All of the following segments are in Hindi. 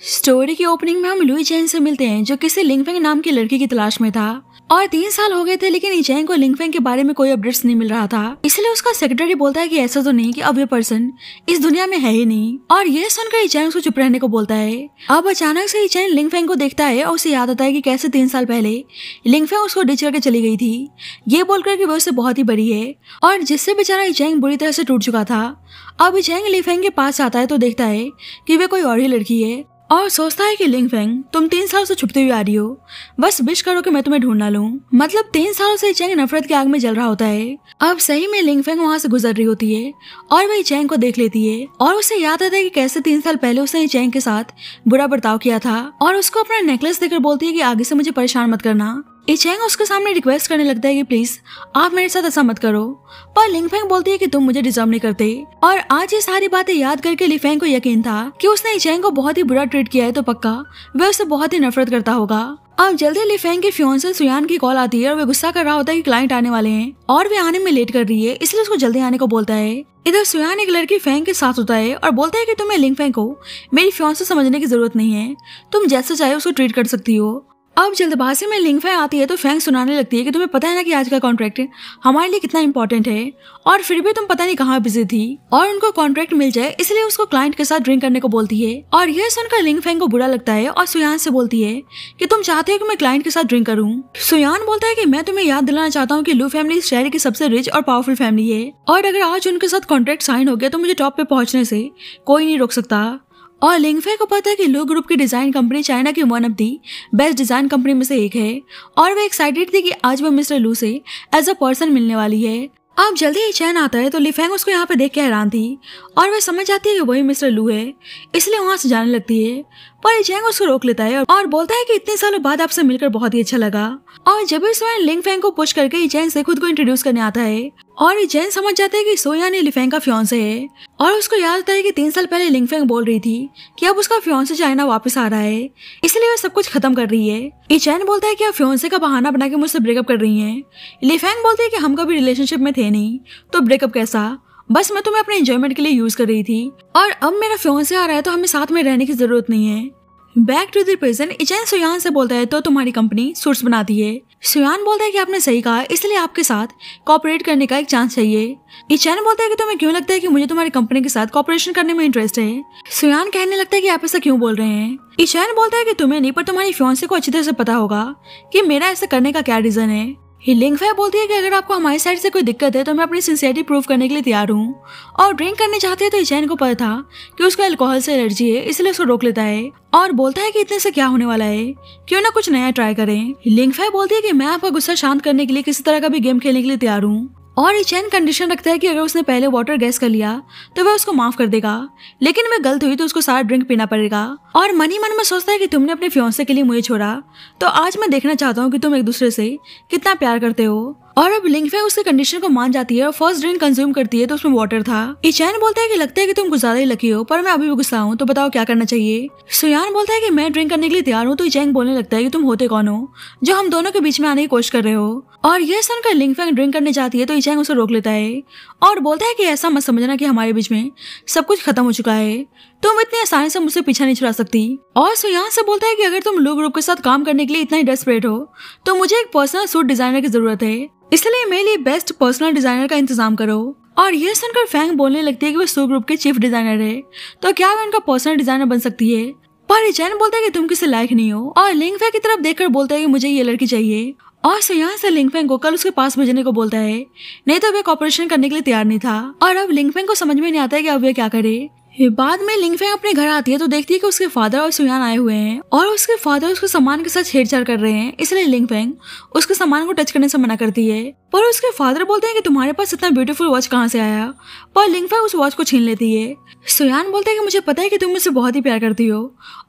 स्टोरी की ओपनिंग में हम लुई चैंग से मिलते हैं जो किसी लिंगफेंग नाम की लड़की की तलाश में था और 3 साल हो गए थे, लेकिन चैंग को लिंगफेंग के बारे में कोई अपडेट्स नहीं मिल रहा था। इसलिए उसका सेक्रेटरी बोलता है कि ऐसा तो नहीं कि अब ये पर्सन इस दुनिया में है ही नहीं, और ये सुनकर चैंग उसको चुप रहने को बोलता है। अब अचानक से चैंग लिंगफेंग को देखता है और उसे याद आता है कि कैसे 3 साल पहले लिंगफेंग उसको डिच करके चली गई थी, ये बोलकर कि वो उससे बहुत ही बड़ी है और जिससे बेचारा चैंग बुरी तरह से टूट चुका था। अब चैंग लिंगफेंग के पास आता है तो देखता है कि वे कोई और ही लड़की है और सोचता है कि लिंगफेंग तुम 3 साल से छुपती हुई आ रही हो, बस विश करो कि मैं तुम्हें ढूंढ ना लूं। मतलब 3 सालों से चैंग नफरत की आग में जल रहा होता है। अब सही में लिंगफेंग वहां से गुजर रही होती है और वही चैंग को देख लेती है और उसे याद आता है कि कैसे 3 साल पहले उसने चैंग के साथ बुरा बर्ताव किया था और उसको अपना नेकलेस देकर बोलती है कि आगे से मुझे परेशान मत करना। चैंग उसके सामने रिक्वेस्ट करने लगता है कि प्लीज आप मेरे साथ ऐसा मत करो, पर लिंगफेंग बोलती है कि तुम मुझे डिजर्व नहीं करते। और आज ये सारी बातें याद करके लिंगफेंग को यकीन था कि उसने चैंग को बहुत ही बुरा ट्रीट किया है तो पक्का वह उससे बहुत ही नफरत करता होगा। अब जल्दी लिंगफेंग के फियांसे सुयान की कॉल आती है और वह गुस्सा कर रहा होता है कि क्लाइंट आने वाले हैं और वे आने में लेट कर रही है, इसलिए उसको जल्दी आने को बोलता है। इधर सुयान एक लड़की फेंग के साथ होता है और बोलता है कि तुम्हें लिंगफेंग को मेरी फियांसे समझने की जरूरत नहीं है, तुम जैसे चाहे उसको ट्रीट कर सकती हो। अब जल्दबाजी में लिंगफेंग आती है तो फेंग सुनाने लगती है कि तुम्हें पता है ना कि आज का कॉन्ट्रैक्ट हमारे लिए कितना इंपॉर्टेंट है और फिर भी तुम पता नहीं कहाँ बिजी थी और उनको कॉन्ट्रैक्ट मिल जाए इसलिए उसको क्लाइंट के साथ ड्रिंक करने को बोलती है। और यह सुनकर लिंगफेंग को बुरा लगता है और सुयान से बोलती है कि तुम चाहते हो कि मैं क्लाइंट के साथ ड्रिंक करूं। सुयान बोलता है कि मैं तुम्हें याद दिलाना चाहता हूँ कि लू फैमिली इस शहर की सबसे रिच और पावरफुल फैमिली है और अगर आज उनके साथ कॉन्ट्रैक्ट साइन हो गया तो मुझे टॉप पे पहुंचने से कोई नहीं रोक सकता। और लिंगफेंग को पता है कि लू ग्रुप की डिजाइन कंपनी चाइना की one of the best design company में से एक है और वे एक्साइटेड थी कि आज वो मिस्टर लू से एज अ पर्सन मिलने वाली है। अब जल्दी ही चैन आता है तो लिंगफेंग उसको यहाँ पे देख के हैरान थी और वह समझ जाती है कि वही मिस्टर लू है, इसलिए वहां से जाने लगती है। पर चैंग उसको रोक लेता है और बोलता है कि इतने सालों बाद आपसे मिलकर बहुत ही अच्छा लगा। और जब भी सोयान लिंगफेंग को पुश करके चैंग से खुद को इंट्रोड्यूस करने आता है और चैंग समझ जाता है कि सोयान लिंगफेंग का फियांसे है और उसको याद आता है कि 3 साल पहले लिंगफेंग बोल रही थी कि अब उसका फियांसे चाइना वापस आ रहा है, इसलिए वह सब कुछ खत्म कर रही है। चैन बोलता है कि आप फियांसे का बहाना बना के मुझसे ब्रेकअप कर रही हैं। लिंगफेंग बोलती है कि हम कभी रिलेशनशिप में थे नहीं तो ब्रेकअप कैसा, बस मैं तुम्हें अपने एंजॉयमेंट के लिए यूज कर रही थी और अब मेरा फियांसे आ रहा है तो हमें साथ में रहने की जरूरत नहीं है। बैक टू द प्रेजेंट चैन सुयान से बोलता है तो तुम्हारी कंपनी सूट्स बनाती है। सुयान बोलता है कि आपने सही कहा, इसलिए आपके साथ कोऑपरेट करने का एक चांस चाहिए। चैन बोलता है कि तुम्हें क्यों लगता है कि मुझे तुम्हारी कंपनी के साथ कोऑपरेशन करने में इंटरेस्ट है। सुयान कहने लगता है कि आप ऐसा क्यों बोल रहे हैं। चैन बोलता है कि तुम्हें नहीं पर तुम्हारी फियांसे को अच्छी तरह से पता होगा कि मेरा ऐसा करने का क्या रीजन है। लिंगफेंग बोलती है कि अगर आपको हमारी साइड से कोई दिक्कत है तो मैं अपनी सिंसियरिटी प्रूव करने के लिए तैयार हूँ और ड्रिंक करने चाहती है तो चैन को पता था कि उसको अल्कोहल से एलर्जी है, इसलिए उसको रोक लेता है और बोलता है कि इतने से क्या होने वाला है, क्यों ना कुछ नया ट्राई करें। लिंगफेंग बोलती है कि मैं आपका गुस्सा शांत करने के लिए किसी तरह का भी गेम खेलने के लिए तैयार हूँ और चैन कंडीशन रखता है कि अगर उसने पहले वाटर गैस कर लिया तो वह उसको माफ कर देगा, लेकिन वह गलत हुई तो उसको सारा ड्रिंक पीना पड़ेगा। और मन ही मन में सोचता है कि तुमने अपने फियांसे के लिए मुझे छोड़ा तो आज मैं देखना चाहता हूँ कि तुम एक दूसरे से कितना प्यार करते हो। और अब लिंगफेंग उसके कंडीशन को मान जाती है और फर्स्ट ड्रिंक कंज्यूम करती है तो उसमें वाटर था। चैन बोलता है कि लगता है कि तुम कुछ ज्यादा ही लकी हो, पर मैं अभी भी गुस्सा हूँ तो बताओ क्या करना चाहिए। सुयान बोलता है कि मैं ड्रिंक करने के लिए तैयार हूँ तो चैंग बोलने लगता है कि तुम होते कौन हो जो हम दोनों के बीच में आने की कोशिश कर रहे हो। और यह सुनकर लिंगफेंग ड्रिंक करने जाती है तो चैंग उसे रोक लेता है और बोलता है कि ऐसा मत समझना कि हमारे बीच में सब कुछ खत्म हो चुका है, तुम इतनी आसानी से मुझसे पीछा नहीं छुड़ा सकती। और सुयान से बोलता है कि अगर तुम लू ग्रुप के साथ काम करने के लिए इतना ही डेस्परेट हो तो मुझे एक पर्सनल सूट डिजाइनर की जरूरत है, इसलिए मेरे लिए बेस्ट पर्सनल डिजाइनर का इंतजाम करो। और यह सुनकर फेंग बोलने लगती है कि वो सू ग्रुप के चीफ डिजाइनर है तो क्या वह उनका पर्सनल डिजाइनर बन सकती है। पर चैन बोलता है कि तुम किसी लायक नहीं हो और लिंगफेंग की तरफ देखकर बोलता है कि मुझे ये लड़की चाहिए और सुयान से लिंगफेंग को कल उसके पास भेजने को बोलता है, नहीं तो वह कॉपरेशन करने के लिए तैयार नहीं था। और अब लिंगफेंग को समझ में नहीं आता है कि अब वह क्या करे। बाद में लिंगफेंग अपने घर आती है तो देखती है कि उसके फादर और सुयान आए हुए हैं और उसके फादर उसके सामान के साथ छेड़छाड़ कर रहे हैं, इसलिए लिंगफेंग उसके सामान को टच करने से मना करती है। पर उसके फादर बोलते हैं कि तुम्हारे पास इतना ब्यूटीफुल वॉच कहाँ से आया, पर लिंगफेंग उस वॉच को छीन लेती है। सुयान बोलता है कि मुझे पता है कि तुम मुझसे बहुत ही प्यार करती हो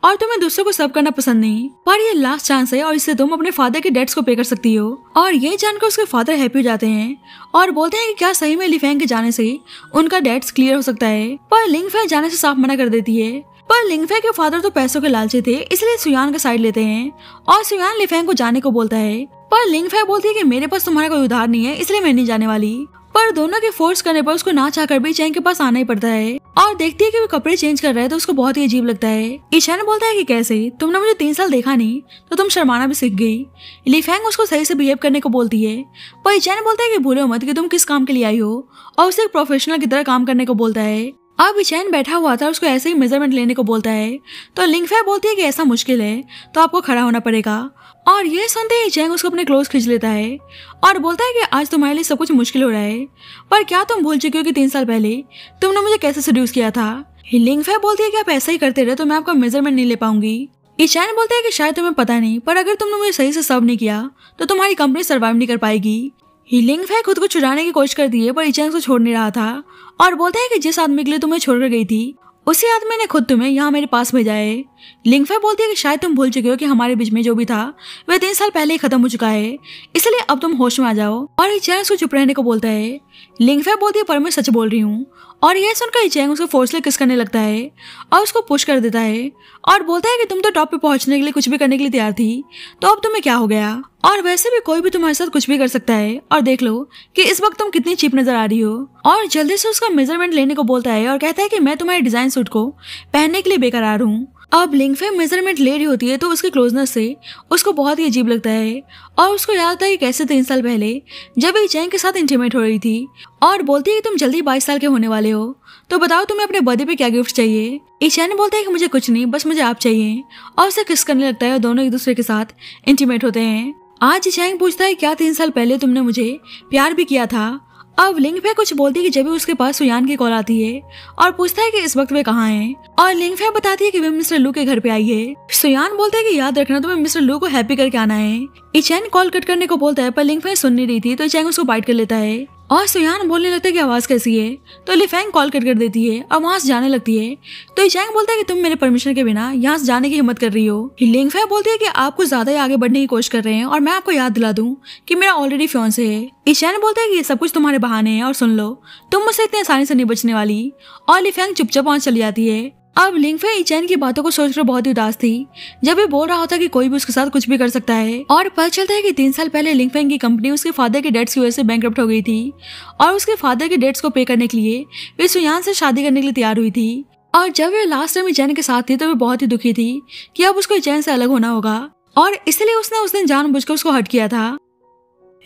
और तुम्हें दूसरों को सर्व करना पसंद नहीं, पर ये लास्ट चांस है और इससे तुम अपने फादर के डेट्स को पे कर सकती हो। और ये जानकर उसके फादर हैप्पी हो जाते हैं और बोलते हैं कि क्या सही में लिंगफेंग के जाने से उनका डेट्स क्लियर हो सकता है, पर लिंगफेंग जाने से साफ मना कर देती है। पर लिंगफेंग के फादर तो पैसों के लालची थे, इसलिए सुयान का साइड लेते हैं और सुयान लिंगफेंग को जाने को बोलता है, पर लिंगफेंग बोलती है कि मेरे पास तुम्हारा कोई उधार नहीं है, इसलिए मैं नहीं जाने वाली। पर दोनों के फोर्स करने पर उसको ना चाहकर भी चैंग के पास आना ही पड़ता है और देखती है कि वो कपड़े चेंज कर रहा है तो उसको बहुत ही अजीब लगता है। ईचैन बोलता है कि कैसे तुमने मुझे 3 साल देखा नहीं तो तुम शर्माना भी सीख गई। ली फैंग उसको सही से बिहेव करने को बोलती है, पर ईचैन बोलता है कि भूलो मत कि तुम किस काम के लिए आई हो और उसे एक प्रोफेशनल की तरह काम करने को बोलता है। अब ईचैन बैठा हुआ था, उसको ऐसे ही मेजरमेंट लेने को बोलता है तो लिंगफे बोलती है कि ऐसा मुश्किल है तो आपको खड़ा होना पड़ेगा। और ये सुनते ही चैंग उसको अपने क्लोज खींच लेता है और बोलता है कि आज तुम्हारे लिए सब कुछ मुश्किल हो रहा है, पर क्या तुम भूल चुकी हो कि 3 साल पहले तुमने मुझे कैसे सेड्यूस किया था। लिंगफे बोलती है कि आप ऐसा ही करते रहे तो मैं आपका मेजरमेंट नहीं ले पाऊंगी। ईचैन बोलता है कि शायद तुम्हें पता नहीं, पर अगर तुमने मुझे सही से सर्व नहीं किया तो तुम्हारी कंपनी सर्वाइव नहीं कर पाएगी। लिंगफे खुद को छुड़ाने की कोशिश करती है, पर ईचैन को छोड़ नहीं रहा था और बोलता है कि जिस आदमी के लिए तुम्हें छोड़कर गई थी उसी आदमी ने खुद तुम्हें यहाँ मेरे पास भेजा है। लिंगफे बोलती है कि शायद तुम भूल चुके हो कि हमारे बीच में जो भी था वह 3 साल पहले ही खत्म हो चुका है, इसलिए अब तुम होश में आ जाओ। और ईचैन उसको चुप रहने को बोलता है। लिंगफे बोलती है पर मैं सच बोल रही हूँ। और यह सुनकर ईचैन उसको फोर्सली किस करने लगता है और उसको पुश कर देता है और बोलता है कि तुम तो टॉप पे पहुंचने के लिए कुछ भी करने के लिए तैयार थी, तो अब तुम्हें क्या हो गया। और वैसे भी कोई भी तुम्हारे साथ कुछ भी कर सकता है और देख लो कि इस वक्त तुम कितनी चीप नजर आ रही हो। और जल्दी से उसका मेजरमेंट लेने को बोलता है और कहता है कि मैं तुम्हारे डिजाइन सूट को पहनने के लिए बेकरार हूँ। अब लिंगफे मेजरमेंट ले रही होती है तो उसके क्लोजनेस से उसको बहुत ही अजीब लगता है और उसको याद आता है कि कैसे 3 साल पहले जब ईचैन के साथ इंटीमेट हो रही थी और बोलती है कि तुम जल्दी 22 साल के होने वाले हो, तो बताओ तुम्हें अपने बर्थडे पे क्या गिफ्ट चाहिए। ईचैन बोलता है कि मुझे कुछ नहीं, बस मुझे आप चाहिए और उसे किस करने लगता है और दोनों एक दूसरे के साथ इंटीमेट होते हैं। आज ईचैन पूछता है क्या 3 साल पहले तुमने मुझे प्यार भी किया था। अब लिंगफे कुछ बोलती है कि जब भी उसके पास सुयान की कॉल आती है और पूछता है कि इस वक्त वे कहाँ हैं। और लिंगफे बताती है कि वे मिस्टर लू के घर पे आई है। सुयान बोलता है कि याद रखना तुम्हें मिस्टर लू को हैप्पी करके आना है। ईचैन कॉल कट करने को बोलता है, पर लिंगफे सुन नहीं रही थी तो ईचैन उसको बाइट कर लेता है और सुयान बोलने लगता है कि आवाज कैसी है, तो लिफेंग कॉल कट कर देती है और वहां से जाने लगती है। तो ईचैन बोलता है कि तुम मेरे परमिशन के बिना यहाँ से जाने की हिम्मत कर रही हो। लिंगफे बोलती है कि आप कुछ ज्यादा ही आगे बढ़ने की कोशिश कर रहे हैं और मैं आपको याद दिला दूं कि मेरा ऑलरेडी फियांसे है। ईचैन बोलता है कि ये सब कुछ तुम्हारे बहाने हैं और सुन लो तुम मुझसे इतनी आसानी से नहीं बचने वाली। और लिफेंग चुपचाप वहां चली जाती है। अब लिंगफे ईचैन की बातों को सोचकर बहुत ही उदास थी जब ये बोल रहा होता कि कोई भी उसके साथ कुछ भी कर सकता है। और पता चलता है कि 3 साल पहले लिंगफेंग की कंपनी उसके फादर के डेट्स की वजह से बैंकरप्ट हो गई थी और उसके फादर के डेट्स को पे करने के लिए वे सुयान से शादी करने के लिए तैयार हुई थी। और जब वे लास्ट टाइम ईचैन के साथ थी तो वे बहुत ही दुखी थी कि अब उसको ईचैन से अलग होना होगा और इसलिए उसने उस दिन जानबूझकर उसको हर्ट किया था।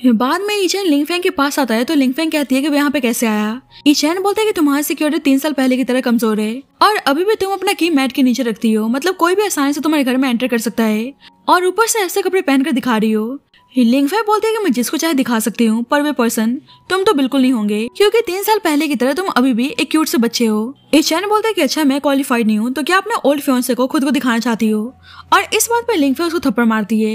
बाद में ईचैन लिंगफेंग के पास आता है तो लिंगफेंग कहती है कि वो यहाँ पे कैसे आया। ईचैन बोलता है कि तुम्हारी सिक्योरिटी 3 साल पहले की तरह कमजोर है और अभी भी तुम अपना की मैट के नीचे रखती हो, मतलब कोई भी आसानी से तुम्हारे घर में एंटर कर सकता है और ऊपर से ऐसे कपड़े पहनकर दिखा रही हो। लिंगफे बोलती है कि मैं जिसको चाहे दिखा सकती हूँ, पर वे पर्सन तुम तो बिल्कुल नहीं होंगे क्योंकि 3 साल पहले की तरह तुम अभी भी एक क्यूट से बच्चे हो। ईचैन बोलता है कि अच्छा मैं क्वालिफाइड नहीं हूँ तो क्या अपने ओल्ड फियांसे को खुद को दिखाना चाहती हो। और इस बात पर लिंगफे उसको थप्पड़ मारती है।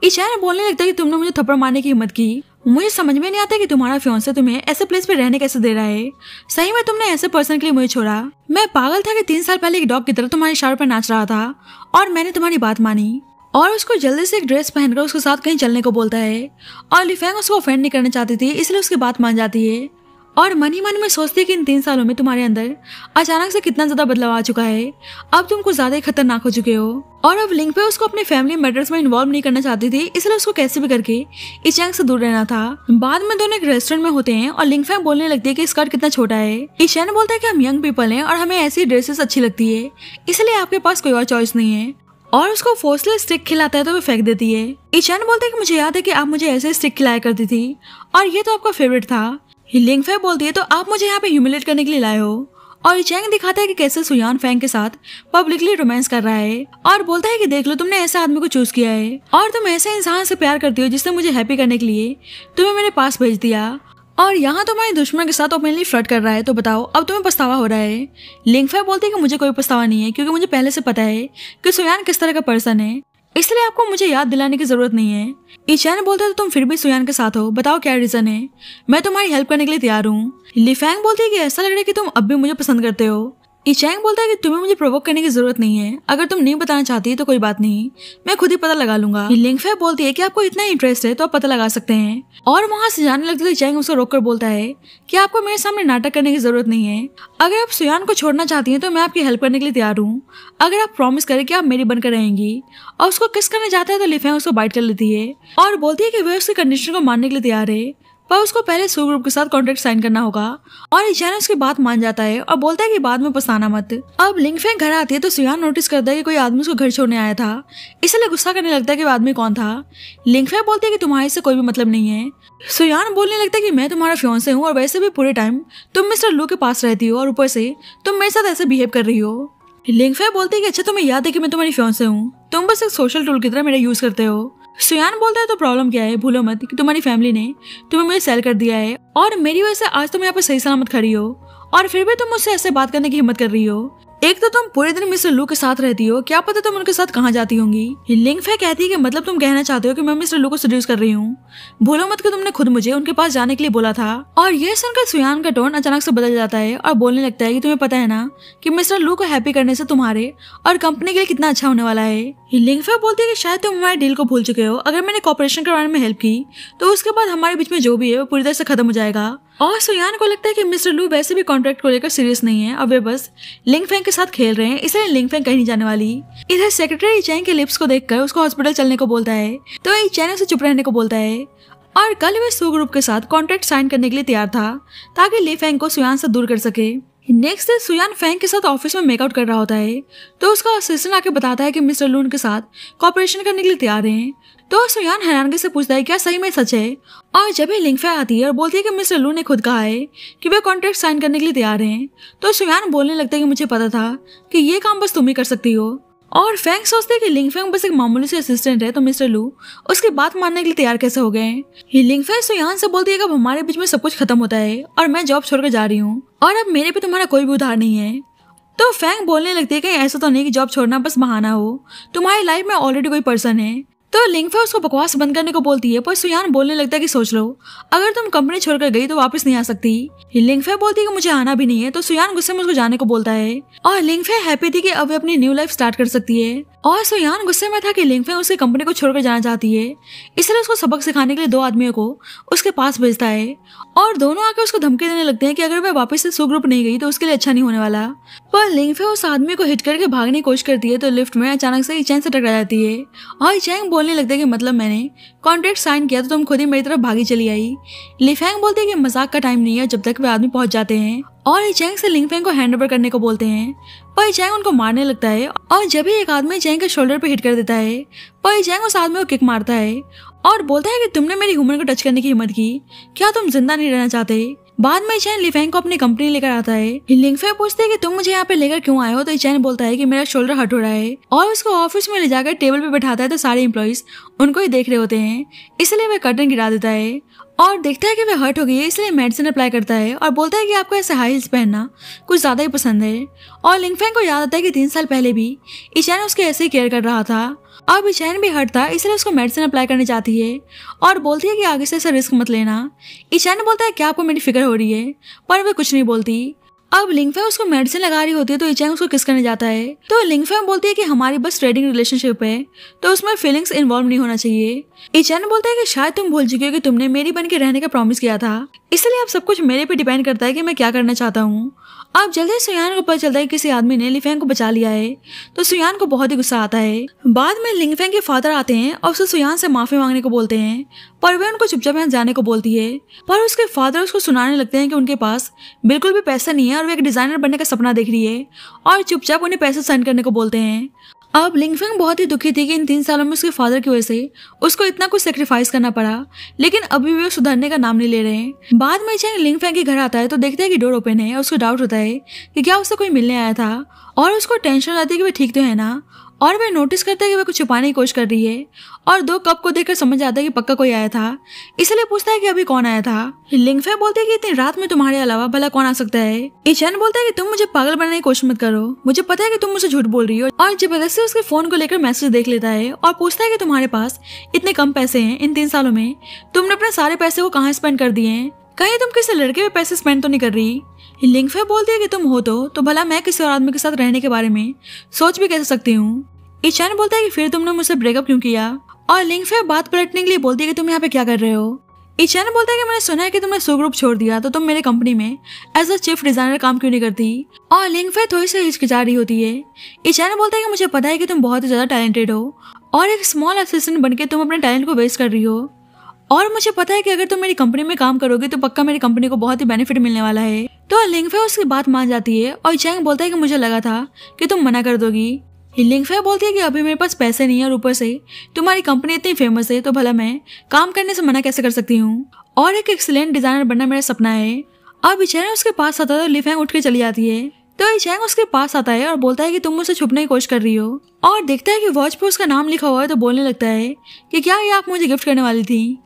ईचैन बोलने लगता है कि तुमने मुझे थप्पड़ मारने की हिम्मत की, मुझे समझ में नहीं आता कि तुम्हारा फियांसे तुम्हें ऐसे प्लेस पे रहने कैसे दे रहा है। सही में तुमने ऐसे पर्सन के लिए मुझे छोड़ा। मैं पागल था कि 3 साल पहले एक डॉग की तरह तुम्हारे इशारों पर नाच रहा था और मैंने तुम्हारी बात मानी। और उसको जल्दी से एक ड्रेस पहनकर उसके साथ कहीं चलने को बोलता है और लिफेंग उसको ऑफेंड नहीं करना चाहती थी इसलिए उसकी बात मान जाती है और मन ही मन में सोचती है कि इन 3 सालों में तुम्हारे अंदर अचानक से कितना ज्यादा बदलाव आ चुका है, अब तुम कुछ ज्यादा ही खतरनाक हो चुके हो। और अब लिंगफे उसको अपने फैमिली मैटर्स में इन्वॉल्व नहीं करना चाहती थी इसलिए उसको कैसे भी करके ईचैंग से दूर रहना था। बाद में दोनों एक रेस्टोरेंट में होते हैं और लिंगफे बोलने लगती है कि स्कर्ट कितना छोटा है। ईचैंग बोलता है कि हम यंग पीपल हैं और हमें ऐसी ड्रेसेस अच्छी लगती है इसलिए आपके पास कोई और चॉइस नहीं है। और उसको फोर्सलेस स्टिक खिलाता है तो वो फेंक देती है। ईचैन बोलते है कि मुझे याद है कि आप मुझे ऐसे स्टिक खिलाया करती थी और ये तो आपका फेवरेट था। लिंगफे बोलती है तो आप मुझे यहाँ पे ह्यूमिलेट करने के लिए लाए हो। और ईचैंग दिखाता है कि कैसे सुयान फैंग के साथ पब्लिकली रोमांस कर रहा है और बोलता है कि देख लो तुमने ऐसे आदमी को चूज किया है और तुम ऐसे इंसान से प्यार करती हो जिसने मुझे हैप्पी करने के लिए तुम्हें मेरे पास भेज दिया और यहाँ तुम्हारे दुश्मन के साथ ओपनली फ्लर्ट कर रहा है, तो बताओ अब तुम्हें पछतावा हो रहा है। लिंगफे बोलती है कि मुझे कोई पछतावा नहीं है क्योंकि मुझे पहले से पता है कि सुयान किस तरह का पर्सन है, इसलिए आपको मुझे याद दिलाने की जरूरत नहीं है। ईचैन बोलता है तो तुम फिर भी सुयान के साथ हो, बताओ क्या रीजन है, मैं तुम्हारी हेल्प करने के लिए तैयार हूँ। लिफेंग बोलती है कि ऐसा लग रहा है कि तुम अब भी मुझे पसंद करते हो। ईचैंग बोलता है कि तुम्हें मुझे प्रोवोक करने की जरूरत नहीं है, अगर तुम नहीं बताना चाहती तो कोई बात नहीं, मैं खुद ही पता लगा लूंगा। लिंगफे बोलती है कि आपको इतना इंटरेस्ट है तो आप पता लगा सकते हैं और वहां से जाने लगती है। ईचैंग उसको रोककर बोलता है कि आपको मेरे सामने नाटक करने की जरूरत नहीं है, अगर आप सुयान को छोड़ना चाहती हैं तो मैं आपकी हेल्प करने के लिए तैयार हूँ, अगर आप प्रॉमिस करें कि आप मेरी बनकर रहेंगी। और उसको किस करने जाता है तो लिफेंग उसको बाइट कर लेती है और बोलती है कि वह उसकी कंडीशन को मानने के लिए तैयार है, पर उसको पहले सू ग्रुप के साथ कॉन्ट्रैक्ट साइन करना होगा। और इचैन उसकी बात मान जाता है और बोलता है कि बाद में पछताना मत। अब लिंगफेंग घर आती है तो सुयान नोटिस करता है कि कोई आदमी उसको घर छोड़ने आया था, इसलिए गुस्सा करने लगता है कि वो आदमी कौन था। लिंगफेंग बोलती है कि तुम्हारे से कोई भी मतलब नहीं है। सुयान बोलने लगता है कि मैं तुम्हारा फियांसे हूँ और वैसे भी पूरे टाइम तुम मिस्टर लू के पास रहती हो और ऊपर से तुम मेरे साथ ऐसे बिहेव कर रही हो। लिंगफेंग बोलती है कि अच्छा तुम्हें याद है कि मैं तुम्हारी फियांसे हूँ, तुम बस एक सोशल टूल की तरह मेरा यूज करते हो। सुयान बोलता है तो प्रॉब्लम क्या है, भूलो मत कि तुम्हारी फैमिली ने तुम्हें मुझे सेल कर दिया है और मेरी वजह से आज तुम यहाँ पे सही सलामत खड़ी हो और फिर भी तुम मुझसे ऐसे बात करने की हिम्मत कर रही हो। एक तो तुम पूरे दिन मिस्टर लू के साथ रहती हो, क्या पता तुम उनके साथ कहाँ जाती होंगी। लिंगफेंग कहती है कि मतलब तुम कहना चाहते हो कि मैं मिस्टर लू को सेड्यूस कर रही हूँ। भूलो मत कि तुमने खुद मुझे उनके पास जाने के लिए बोला था। और ये सुनकर सुयान का टोन अचानक से बदल जाता है और बोलने लगता है कि तुम्हें पता है ना कि मिस्टर लू को हैप्पी करने से तुम्हारे और कंपनी के लिए कितना अच्छा होने वाला है। लिंगफेंग बोलती है कि शायद तुम हमारे डील को भूल चुके हो, अगर मैंने कॉपरेशन करवाने में हेल्प की तो उसके बाद हमारे बीच में जो भी है वो पूरी तरह से खत्म हो जाएगा। और सुयान को लगता है कि मिस्टर लू वैसे भी कॉन्ट्रैक्ट को लेकर सीरियस नहीं है और वे बस लिंगफेंग के साथ खेल रहे हैं, इसलिए लिंगफेंग कहीं नहीं जाने वाली। इधर सेक्रेटरी इचैन के लिप्स को देखकर उसको हॉस्पिटल चलने को बोलता है तो इचैन उसे चुप रहने को बोलता है। और कल वे सू ग्रुप के साथ कॉन्ट्रैक्ट साइन करने के लिए तैयार था ताकि ली फेंग को सुयान से दूर कर सके। नेक्स्ट डे सुयान फेंग के साथ ऑफिस में मेकआउट कर रहा होता है तो उसका असिस्टेंट आके बताता है कि मिस्टर लू उनके साथ कॉपरेशन करने के लिए तैयार हैं। तो सुयान हैरानगी से पूछता है क्या सही में सच है। और जब ही लिंगफेंग आती है और बोलती है कि मिस्टर लू ने खुद कहा है कि वे कॉन्ट्रैक्ट साइन करने के लिए तैयार हैं, तो सुयान बोलने लगता है कि मुझे पता था कि ये काम बस तुम ही कर सकती हो। और फेंग सोचते है कि लिंगफेंग बस एक मामूली से असिस्टेंट है तो मिस्टर लू उसकी बात मानने के लिए तैयार कैसे हो गए। लिंगफेंग सुयान से बोलती है कि अब हमारे बीच में सब कुछ खत्म होता है और मैं जॉब छोड़कर जा रही हूँ और अब मेरे पे तुम्हारा कोई भी उधार नहीं है। तो फेंग बोलने लगती है कि ऐसा तो नहीं कि जॉब छोड़ना बस बहाना हो, तुम्हारी लाइफ में ऑलरेडी कोई पर्सन है। तो लिंगफेंग उसको बकवास बंद करने को बोलती है पर सुयान बोलने लगता है कि सोच लो, अगर तुम कंपनी छोड़कर गई तो वापस नहीं आ सकती। लिंगफेंग बोलती है कि मुझे आना भी नहीं है तो सुयान गुस्से में उसको जाने को बोलता है। और लिंगफेंग हैप्पी थी कि अब अपनी न्यू लाइफ स्टार्ट कर सकती है और सुयान गुस्से में था कि लिंगफेंग उसकी कंपनी को छोड़कर जाना चाहती है, इसलिए उसको सबक सिखाने के लिए 2 आदमियों को उसके पास भेजता है। और दोनों आकर उसको धमकी देने लगते हैं कि अगर वह वापस से सू ग्रुप नहीं गई तो उसके लिए अच्छा नहीं होने वाला। पर लिंगफेंग उस आदमी को हिट करके भागने की कोशिश करती है तो लिफ्ट में अचानक से इचैन से टकरा जाती है और इचैन बोलने लगता है कि मतलब मैंने कॉन्ट्रैक्ट साइन किया तो तुम खुद ही मेरी तरफ भागी चली आई। लिंगफेंग बोलती है कि मजाक का टाइम नहीं है जब तक वे आदमी पहुंच जाते हैं और इचैन से लिंगफेंग को हैंड ओवर करने को बोलते हैं, पर इचैन उनको मारने लगता है। और जब भी एक आदमी इचैन के शोल्डर पे हिट कर देता है पर इचैन उस आदमी को किक मारता है और बोलता है कि तुमने मेरी ह्यूमन को टच करने की हिम्मत की, क्या तुम जिंदा नहीं रहना चाहते। बाद में इचैन लिंगफेंग को अपनी कंपनी लेकर आता है। लिंगफेंग पूछते है कि तुम मुझे यहाँ पे लेकर क्यों आए हो तो इचैन बोलता है कि मेरा शोल्डर हर्ट हो रहा है और उसको ऑफिस में ले जाकर टेबल पे बैठाता है तो सारे एम्प्लॉइज उनको ही देख रहे होते हैं, इसलिए वह कर्टन गिरा देता है और देखता है कि वह हर्ट हो गई है, इसलिए मेडिसिन अप्लाई करता है और बोलता है कि आपको ऐसे हाई हिल्स पहनना कुछ ज्यादा ही पसंद है। और लिंगफेंग को याद आता है कि 3 साल पहले भी इचैन उसके ऐसे ही केयर कर रहा था। अब इचैन भी हर्ट था इसलिए उसको मेडिसिन अप्लाई करनी चाहती है और बोलती है कि आगे से ऐसा रिस्क मत लेना। इचैन बोलता है क्या आपको मेरी फिक्र हो रही है, पर वह कुछ नहीं बोलती। अब लिंगफेंग उसको मेडिसिन लगा रही होती है तो इचैन उसको किस करने जाता है तो लिंगफेंग बोलती है कि हमारी बस ट्रेडिंग रिलेशनशिप है तो उसमें फीलिंग्स इन्वॉल्व नहीं होना चाहिए। इचैन बोलता है कि शायद तुम भूल चुकी हो कि तुमने मेरी बन के रहने का प्रॉमिस किया था, इसलिए अब सब कुछ मेरे पे डिपेंड करता है कि मैं क्या करना चाहता हूँ। अब जल्दी सुयान को पता चलता है कि किसी आदमी ने लिंगफेंग को बचा लिया है तो सुयान को बहुत ही गुस्सा आता है। बाद में लिंगफेंग के फादर आते हैं और उसे सुयान से माफी मांगने को बोलते हैं पर वे उनको चुपचाप यहाँ जाने को बोलती है। पर उसके फादर उसको सुनाने लगते हैं कि उनके पास बिल्कुल भी पैसा नहीं है और वे एक डिजाइनर बनने का सपना देख रही है और चुपचाप उन्हें पैसे सेंड करने को बोलते हैं। अब लिंगफेंग बहुत ही दुखी थी कि इन 3 सालों में उसके फादर की वजह से उसको इतना कुछ सेक्रीफाइस करना पड़ा, लेकिन अभी भी वो सुधरने का नाम नहीं ले रहे हैं। बाद में चैंग लिंगफेंग के घर आता है तो देखता है कि डोर ओपन है और उसको डाउट होता है कि क्या उससे कोई मिलने आया था और उसको टेंशन आती है कि वे ठीक तो है ना। और वह नोटिस करता है कि वह कुछ छुपाने की कोशिश कर रही है और 2 कप को देखकर समझ आता है कि पक्का कोई आया था, इसलिए पूछता है कि अभी कौन आया था। लिंगफेंग बोलती है कि इतनी रात में तुम्हारे अलावा भला कौन आ सकता है। इचैन बोलता है कि तुम मुझे पागल बनाने की कोशिश मत करो, मुझे पता है कि तुम मुझे झूठ बोल रही हो। और जबरदस्ती उसके फोन को लेकर मैसेज देख लेता है और पूछता है कि तुम्हारे पास इतने कम पैसे हैं, इन 3 सालों में तुमने अपने सारे पैसे को कहाँ स्पेंड कर दिए हैं, कहीं तुम किसी लड़के पे पैसे स्पेंड तो नहीं कर रही। लिंगफेंग बोलती है कि तुम हो तो भला मैं किसी और आदमी के साथ रहने के बारे में सोच भी कैसे सकती हूँ। इचैन बोलता है कि फिर तुमने मुझसे ब्रेकअप क्यों किया। और लिंगफेंग बात पलटने के लिए बोलती है कि तुम यहाँ पे क्या कर रहे हो। इचैन बोलता है कि मैंने सुना है कि तुमने सू ग्रुप छोड़ दिया तो तुम मेरे कंपनी में एज अ चीफ डिजाइनर काम क्यों नहीं करती। और लिंगफेंग थोड़ी सी हिचकिचा रही होती है। इचैन बोलता है कि मुझे पता है कि तुम बहुत ही ज्यादा टैलेंटेड हो और एक स्मॉल असिस्टेंट बनके तुम अपने टैलेंट को वेस्ट कर रही हो। और मुझे पता है कि अगर तुम मेरी कंपनी में काम करोगे तो पक्का मेरी कंपनी को बहुत ही बेनिफिट मिलने वाला है। तो लिंगफे उसकी बात मान जाती है और चैंग बोलता है कि मुझे लगा था कि तुम मना कर दोगी। लिंगफे बोलती है कि अभी मेरे पास पैसे नहीं है और ऊपर से तुम्हारी कंपनी इतनी फेमस है तो भला मैं काम करने से मना कैसे कर सकती हूँ, और एक एक्सीलेंट डिजाइनर बनना मेरा सपना है। अब चैंग उसके पास आता है तो ली फेंग उठ के चली जाती है। तो चैंग उसके पास आता है और बोलता है कि तुम मुझसे छुपने की कोशिश कर रही हो, और देखता है कि वॉच पे उसका नाम लिखा हुआ है तो बोलने लगता है कि क्या ये आप मुझे गिफ्ट करने वाली थी।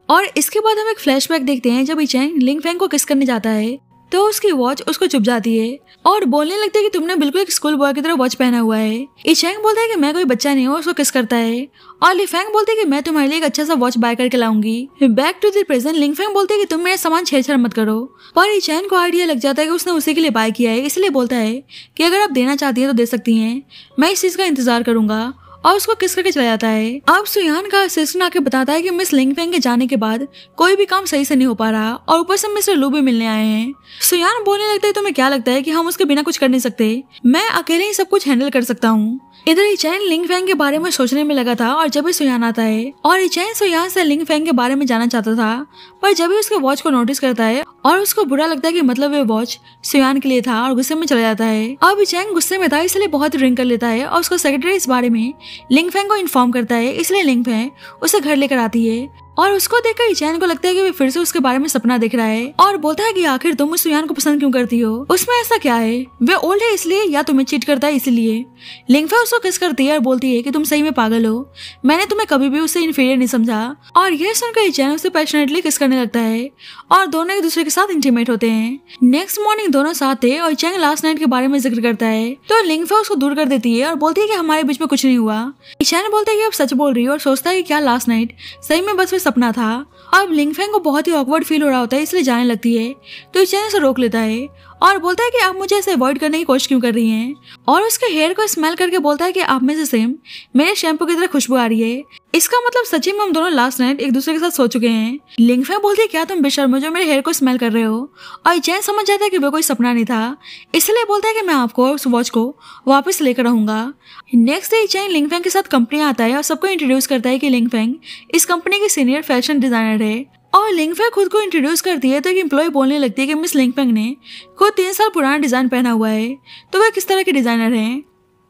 और इसके बाद हम एक फ्लैशबैक देखते हैं जब चैंग लिंग फेंग को किस करने जाता है तो उसकी वॉच उसको चुभ जाती है और बोलने लगता है कि तुमने बिल्कुल एक स्कूल बॉय की तरह वॉच पहना हुआ है। चैंग बोलता है कि मैं कोई बच्चा नहीं हूँ, उसको किस करता है और ली फेंग बोलती है कि मैं तुम्हारे लिए एक अच्छा सा वॉच बाय करके लाऊंगी। बैक टू द प्रेजेंट लिंग फेंग बोलती है कि तुम मेरा सामान छेड़छाड़ मत करो, पर चैंग को आइडिया लग जाता है कि उसने उसी के लिए बाय किया है, इसलिए बोलता है कि अगर आप देना चाहती है तो दे सकती हैं, मैं इस चीज का इंतजार करूंगा, और उसको किस करके चला जाता है। अब सुयान का असिस्टेंट आके बताता है कि मिस लिंग फेंग के जाने के बाद कोई भी काम सही से नहीं हो पा रहा और ऊपर से मिस्टर लू भी मिलने आए हैं। सुयान बोलने लगता है तुम्हें क्या लगता है कि हम उसके बिना कुछ कर नहीं सकते, मैं अकेले ही सब कुछ हैंडल कर सकता हूँ। इधर चैन लिंग फेंग के बारे में सोचने में लगा था और जब भी सुयान आता है और चैन सुयान से लिंग फेंग के बारे में जानना चाहता था, पर जब भी उसके वॉच को नोटिस करता है और उसको बुरा लगता है कि मतलब वे वॉच सुयान के लिए था और गुस्से में चला जाता है। अब चैंग गुस्से में था इसलिए बहुत ड्रिंक कर लेता है और उसका सेक्रेटरी इस बारे में लिंग फेंग को इन्फॉर्म करता है, इसलिए लिंग फेंग उसे घर लेकर आती है और उसको देखकर चैन को लगता है कि वे फिर से उसके बारे में सपना देख रहा है और बोलता है कि आखिर तुम उस सुयान को पसंद क्यों करती हो, उसमें ऐसा क्या है, वे ओल्ड है इसलिए या तुम्हें चीट करता है इसलिए। लिंगफे उसको किस करती है और बोलती है कि तुम सही में पागल हो, मैंने तुम्हें कभी भी उससे इन्फीरियर नहीं समझा, और ये सुनकर चैन उसे पैशनेटली किस करने लगता है और दोनों एक दूसरे के साथ इंटीमेट होते हैं। नेक्स्ट मॉर्निंग दोनों साथ थे और चैंग लास्ट नाइट के बारे में जिक्र करता है तो लिंगफे उसको दूर कर देती है और बोलती है कि हमारे बीच में कुछ नहीं हुआ। चैन बोलता है कि अब सच बोल रही है और सोचता है कि क्या लास्ट नाइट सही में बस वे सपना था। अब लिंग फेंग को बहुत ही ऑकवर्ड फील हो रहा होता है इसलिए जाने लगती है तो चैन उसे रोक लेता है और बोलता है कि आप मुझे ऐसे अवॉइड करने की कोशिश क्यों कर रही हैं, और उसके हेयर को स्मेल करके बोलता है कि आप में से सेम मेरे शैम्पू की तरह खुशबू आ रही है, इसका मतलब सच्ची में हम दोनों लास्ट नाइट एक दूसरे के साथ सो चुके हैं। लिंग फेंग बोलती है क्या तुम बेशर्म हो जो मेरे हेयर को स्मेल कर रहे हो, और चैन समझ जाता है कि वो कोई सपना नहीं था, इसलिए बोलता है कि मैं आपको उस वॉच को वापस लेकर आऊंगा। नेक्स्ट डे चैन लिंग फेंग के साथ कंपनी आता है और सबको इंट्रोड्यूस करता है कि लिंग फेंग इस कंपनी की सीनियर फैशन डिजाइनर है, और लिंग फेंग खुद को इंट्रोड्यूस करती है तो एक एम्प्लॉय बोलने लगती है कि मिस लिंग फेंग ने खुद 3 साल पुराना डिजाइन पहना हुआ है तो वह किस तरह के डिजाइनर हैं,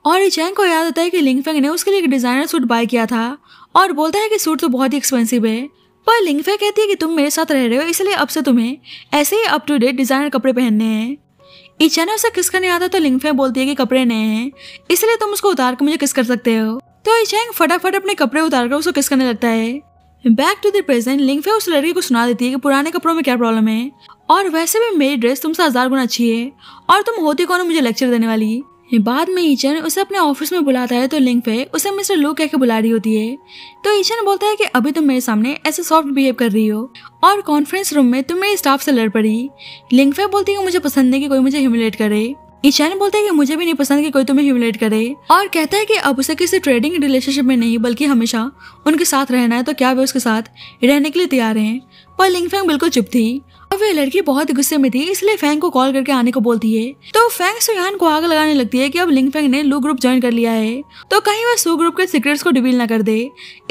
और चैंग को याद आता है कि लिंग फेंग ने उसके लिए एक डिजाइनर सूट बाय किया था और बोलता है कि सूट तो बहुत ही एक्सपेंसिव है, पर लिंग फेंग कहती है कि तुम मेरे साथ रह रहे हो इसलिए अब से तुम्हें ऐसे ही अप टू डेट डिजाइनर कपड़े पहनने हैं। चैन उसे किस करने आता तो लिंग फेंग बोलती है कि कपड़े नए हैं इसलिए तुम उसको उतार कर मुझे किस कर सकते हो, तो चैंग फटाफट अपने कपड़े उतार कर उसको किस करने लगता है। बैक टू द प्रेजेंट लिंग फेंग उस लड़की को सुना देती है कि पुराने कपड़ों में क्या प्रॉब्लम है, और वैसे भी मेरी ड्रेस तुमसे 1000 गुना अच्छी है और तुम होती कौन हो मुझे लेक्चर देने वाली। बाद में ईचन उसे अपने ऑफिस में बुलाता है तो लिंग फेंग उसे मिस्टर लू कह के बुला रही होती है, तो ईचन बोलता है कि अभी तुम मेरे सामने ऐसे सॉफ्ट बिहेव कर रही हो और कॉन्फ्रेंस रूम में तुम मेरे स्टाफ से लड़ पड़ी। लिंग फेंग बोलती है कि मुझे पसंद नहीं कि कोई मुझे ह्यूमिलेट करे। ईशान बोलता है कि मुझे भी नहीं पसंद कि कोई तुम्हें ह्यूमिलेट करे, और कहता है कि अब उसे किसी ट्रेडिंग रिलेशनशिप में नहीं बल्कि हमेशा उनके साथ रहना है, तो क्या वे उसके साथ रहने के लिए तैयार हैं। पर लिंग फेंग बिल्कुल चुप थी। अब वे लड़की बहुत गुस्से में थी इसलिए फेंग को कॉल करके आने को बोलती है, तो फेंग सुयान को आग लगाने लगती है कि अब लिंग फेंग ने लू ग्रुप ज्वाइन कर लिया है तो कहीं वह सू ग्रुप के सीक्रेट्स को रिवील ना कर दे,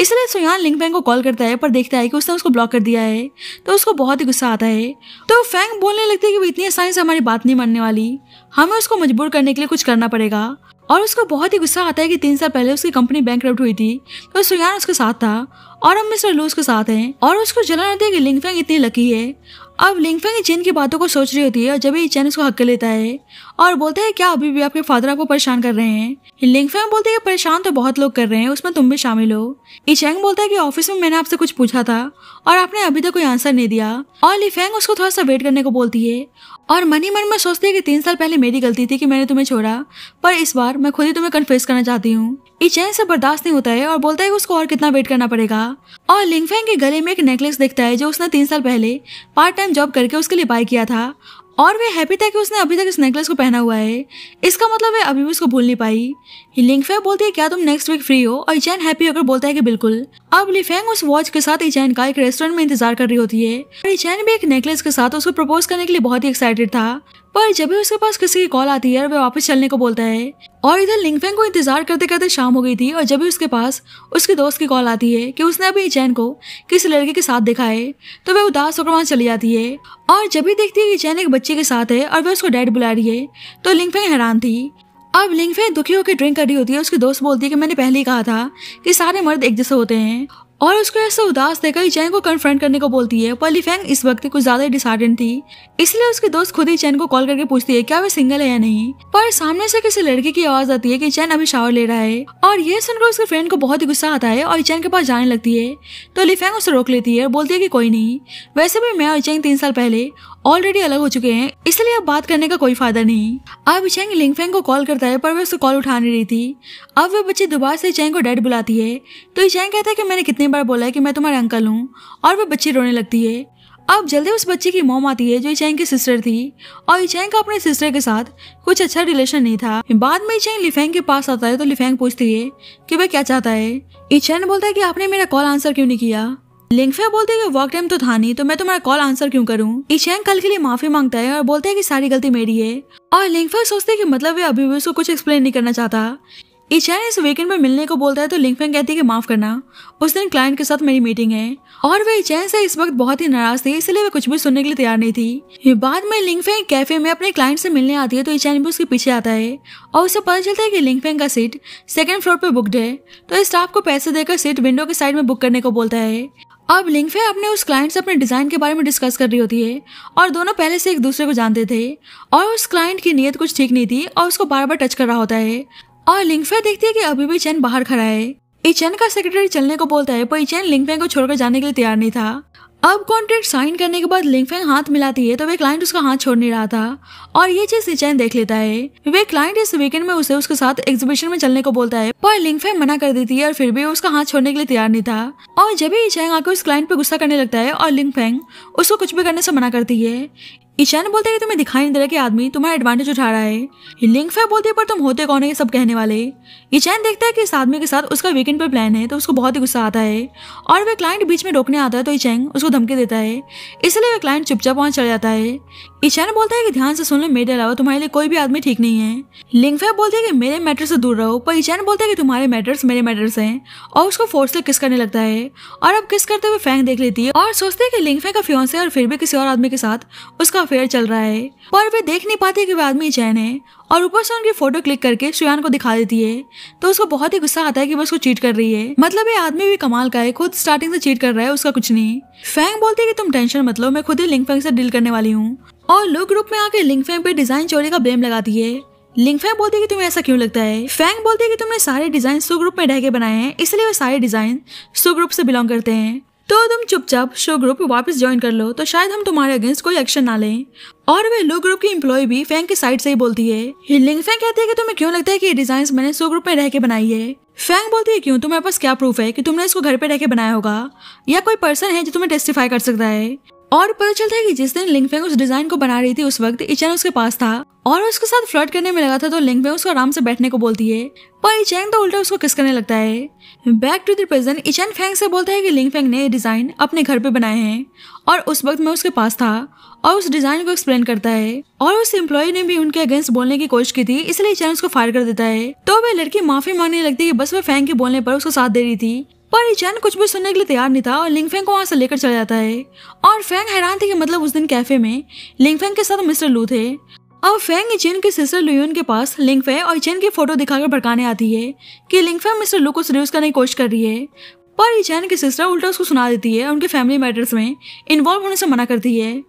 इसलिए सुयान लिंग फेंग को कॉल करता है पर देखता है कि उसने उसको ब्लॉक कर दिया है तो उसको बहुत ही गुस्सा आता है। तो फेंग बोलने लगती है कि वो इतनी आसानी से हमारी बात नहीं मानने वाली, हमें उसको मजबूर करने के लिए कुछ करना पड़ेगा, और उसको बहुत ही गुस्सा आता है कि 3 साल पहले उसकी कंपनी बैंकरप्ट हुई थी तो सुयान उसके साथ था और अब मिस्टर लू उसके साथ हैं, और उसको जलन होती है कि लिंग फेंग इतनी लकी है। अब लिंग फेंग चैन की बातों को सोच रही होती है और जब ही चैन उसको हक कर लेता है और बोलता है क्या अभी भी आपके फादर आपको परेशान कर रहे हैं। लिंग फेंग बोलती है परेशान तो बहुत लोग कर रहे हैं, उसमें तुम भी शामिल हो। चैंग बोलता है कि ऑफिस में मैंने आपसे कुछ पूछा था और आपने अभी तक कोई आंसर नहीं दिया, और ली फेंग उसको थोड़ा सा वेट करने को बोलती है और मन ही मन में सोचती है कि 3 साल पहले मेरी गलती थी कि मैंने तुम्हें छोड़ा, पर इस बार मैं खुद ही तुम्हें कन्फेस करना चाहती हूँ। चैन से बर्दाश्त नहीं होता है और बोलता है कि उसको और कितना वेट करना पड़ेगा, और लिंग फेंग के गले में एक नेकलेस दिखता है जो उसने 3 साल पहले पार्ट टाइम जॉब करके उसके लिए बाय किया था, और वे हैप्पी था कि उसने अभी तक इस नेकलेस को पहना हुआ है, इसका मतलब वे अभी भी उसको भूल नहीं पाई। लिंग फेंग बोलती है क्या तुम नेक्स्ट वीक फ्री हो, और चैन हैप्पी होकर बोलता है कि बिल्कुल। अब ली फेंग उस वॉच के साथ चैन का एक रेस्टोरेंट में इंतजार कर रही होती है, और चैन भी एक नेकलेस के साथ उसको प्रपोज करने के लिए बहुत ही एक्साइटेड था, पर जब भी उसके पास किसी की कॉल आती है वह वापस चलने को बोलता है। और इधर लिंगफेंग को इंतजार करते करते शाम हो गई थी और जब भी उसके पास उसके दोस्त की कॉल आती है कि उसने अभी चैन को किसी लड़के के साथ देखा है तो वह उदास होकर वहां चली जाती है। और जब भी देखती है कि चैन एक बच्चे के साथ है और वह उसको डैड बुला रही है तो लिंगफेंग हैरान थी। अब लिंगफेंग दुखी होकर ड्रिंक कर रही होती है। उसकी दोस्त बोलती है कि मैंने पहले ही कहा था कि सारे मर्द एक जैसे होते हैं और उसको ऐसा उदास देखकर चैन को कन्फ्रंट करने को बोलती है। पर लिंगफेंग इस वक्त कुछ ज्यादा ही डिसहार्टेंड थी, इसलिए उसकी दोस्त खुद ही चैन को कॉल करके पूछती है क्या वह सिंगल है या नहीं। पर सामने से किसी लड़के की आवाज आती है कि चैन अभी शावर ले रहा है और ये सुनकर उसके फ्रेंड को बहुत ही गुस्सा आता है और चैन के पास जाने लगती है। तो लिंगफेंग उसे रोक लेती है और बोलती है कि कोई नहीं, वैसे भी मैं और चैन 3 साल पहले ऑलरेडी अलग हो चुके हैं, इसलिए अब बात करने का कोई फायदा नहीं। अब चैंग लिंगफेंग को कॉल करता है पर वह उसको कॉल उठा नहीं रही थी। अब वह बच्ची दोबारा से चैंग को डैड बुलाती है तो चैंग कहता है कि मैंने कितनी बार बोला है कि मैं तुम्हारे अंकल हूँ और वह बच्ची रोने लगती है। अब जल्दी उस बच्ची की मॉम आती है जो चैंग की सिस्टर थी और चैंग का अपने सिस्टर के साथ कुछ अच्छा रिलेशन नहीं था। बाद में चैंग लिंगफेंग के पास आता है तो लिंगफेंग पूछती है कि वह क्या चाहता है। चैंग बोलता है कि आपने मेरा कॉल आंसर क्यों नहीं किया। लिंगफेंग बोलती है कि वर्क टाइम तो था नहीं तो मैं तुम्हारा कॉल आंसर क्यों करूं। चैंग कल के लिए माफी मांगता है और बोलता है कि सारी गलती मेरी है और लिंगफेंग सोचते है कि मतलब वे अभी भी उसको कुछ एक्सप्लेन नहीं करना चाहता। चैंग इस वीकेंड में मिलने को बोलता है तो लिंगफेंग कहती है कि माफ करना, उस दिन क्लाइंट के साथ मेरी मीटिंग है और वे चैंग से इस वक्त बहुत ही नाराज थी, इसलिए वे कुछ भी सुनने के लिए तैयार नहीं थी। बाद में लिंगफेंग कैफे में अपने क्लाइंट से मिलने आती है तो चैंग भी उसके पीछे आता है और उसे पता चलता है कि लिंगफेंग का सीट 2nd फ्लोर पे बुक्ड है तो स्टाफ को पैसे देकर सीट विंडो के साइड में बुक करने को बोलता है। अब लिंगफेंग अपने उस क्लाइंट से अपने डिजाइन के बारे में डिस्कस कर रही होती है और दोनों पहले से एक दूसरे को जानते थे और उस क्लाइंट की नीयत कुछ ठीक नहीं थी और उसको बार बार टच कर रहा होता है। और लिंगफेंग देखती है कि अभी भी चैन बाहर खड़ा है। चैन का सेक्रेटरी चलने को बोलता है पर चैन लिंगफेंग को छोड़कर जाने के लिए तैयार नहीं था। अब कॉन्ट्रैक्ट साइन करने के बाद लिंगफेंग हाथ मिलाती है तो वे क्लाइंट उसका हाथ छोड़ नहीं रहा था और ये चीज चैन देख लेता है। वे क्लाइंट इस वीकेंड में उसे उसके साथ एग्जीबिशन में चलने को बोलता है पर लिंगफेंग मना कर देती है और फिर भी उसका हाथ छोड़ने के लिए तैयार नहीं था। और जब भी चैन आकर उस क्लाइंट पे गुस्सा करने लगता है और लिंगफेंग उसको कुछ भी करने से मना करती है। चैन बोलता है कि तुम्हें दिखाई नहीं दे रहा कि आदमी तुम्हारा एडवांटेज उठा रहा है। लिंगफेंग बोलती है पर तुम होते कौन है ये सब कहने वाले। चैन देखता है कि इस आदमी के साथ उसका वीकेंड पर प्लान है तो उसको बहुत ही गुस्सा आता है और वे क्लाइंट बीच में रोकने आता है तो चैंग उसको धमकी देता है, इसलिए वे क्लाइंट चुपचाप वहां चल जाता है। चैन बोलता है कि ध्यान से सुन लो, मेरे अलावा तुम्हारे लिए कोई भी आदमी ठीक नहीं है। लिंगफेंग बोलती है कि मेरे मैटर से दूर रहो पर चैन बोलता है कि तुम्हारे मैटर्स मेरे मैटर्स हैं और उसको फोर्सली किस करने लगता है। और अब किस करते हुए फैंग देख लेती है और सोचती है कि लिंगफेंग का फियांसे और फिर भी किसी और आदमी के साथ उसका अफेयर चल रहा है पर वे देख नहीं पाती कि वह आदमी चैन है और ऊपर से उनकी फोटो क्लिक करके श्रेयान को दिखा देती है तो उसको बहुत ही गुस्सा आता है कि वो उसको चीट कर रही है। मतलब ये आदमी भी कमाल का है, खुद स्टार्टिंग से चीट कर रहा है, उसका कुछ नहीं। फैंग बोलती है कि तुम टेंशन मत लो, मैं खुद ही लिंगफेंग से डील करने वाली हूँ और लोग ग्रुप में आके लिंगफेंग पे डिजाइन चोरी का ब्लेम लगाती है। लिंगफेंग बोलती है कि तुम्हें ऐसा क्यों लगता है। फैंग बोलती है कि तुमने सारे डिजाइन शो ग्रुप में ढह के बनाए हैं, इसलिए वे सारे डिजाइन शो ग्रुप से बिलोंग करते हैं, तो तुम चुपचाप शो ग्रुप वापस ज्वाइन कर लो तो शायद हम तुम्हारे अगेंस्ट कोई एक्शन ना लें। और वे लो ग्रुप की एम्प्लॉय भी फैंग की साइड से ही बोलती है। लिंगफेंग कहती है कि तुम्हें क्यों लगता है कि ये डिजाइन मैंने शो ग्रुप में रह के बनाई है। फैंग बोलती है क्यों, तुम्हारे पास क्या प्रूफ है कि तुमने इसको घर पे रह के बनाया होगा या कोई पर्सन है जो तुम्हें टेस्टिफाई कर सकता है। और पता चलता है कि जिस दिन लिंगफेंग उस डिजाइन को बना रही थी उस वक्त चैन उसके पास था और उसके साथ फ्लर्ट करने में लगा था तो लिंगफेंग उसको आराम से बैठने को बोलती है पर चैन तो उल्टा उसको किस करने लगता है। Back to the present, Chen Fang से बोलता है कि लिंगफेंग ने डिजाइन अपने घर पे बनाए हैं और उस वक्त मैं उसके पास था और उस डिजाइन को एक्सप्लेन करता है और उस एम्प्लॉय ने भी उनके अगेंस्ट बोलने की कोशिश की थी, इसलिए चैन उसको फायर कर देता है। तो वह लड़की माफी मांगने लगती है कि बस वह फैंग के बोलने पर उसको साथ दे रही थी पर चैन कुछ भी सुनने के लिए तैयार नहीं था और लिंगफेंग को वहां से लेकर चला जाता है। और फैंग हैरान थी कि मतलब उस दिन कैफे में लिंगफेंग के साथ मिस्टर लू थे। अब फैंग चैन की सिस्टर लुयुन के पास लिंगफेंग और चैन की फोटो दिखाकर भड़काने आती है कि लिंगफेंग मिस्टर लू को सीरियस करने की कोशिश कर रही है पर चैन की सिस्टर उल्टा उसको सुना देती है और उनके फैमिली मैटर्स में इन्वॉल्व होने से मना करती है।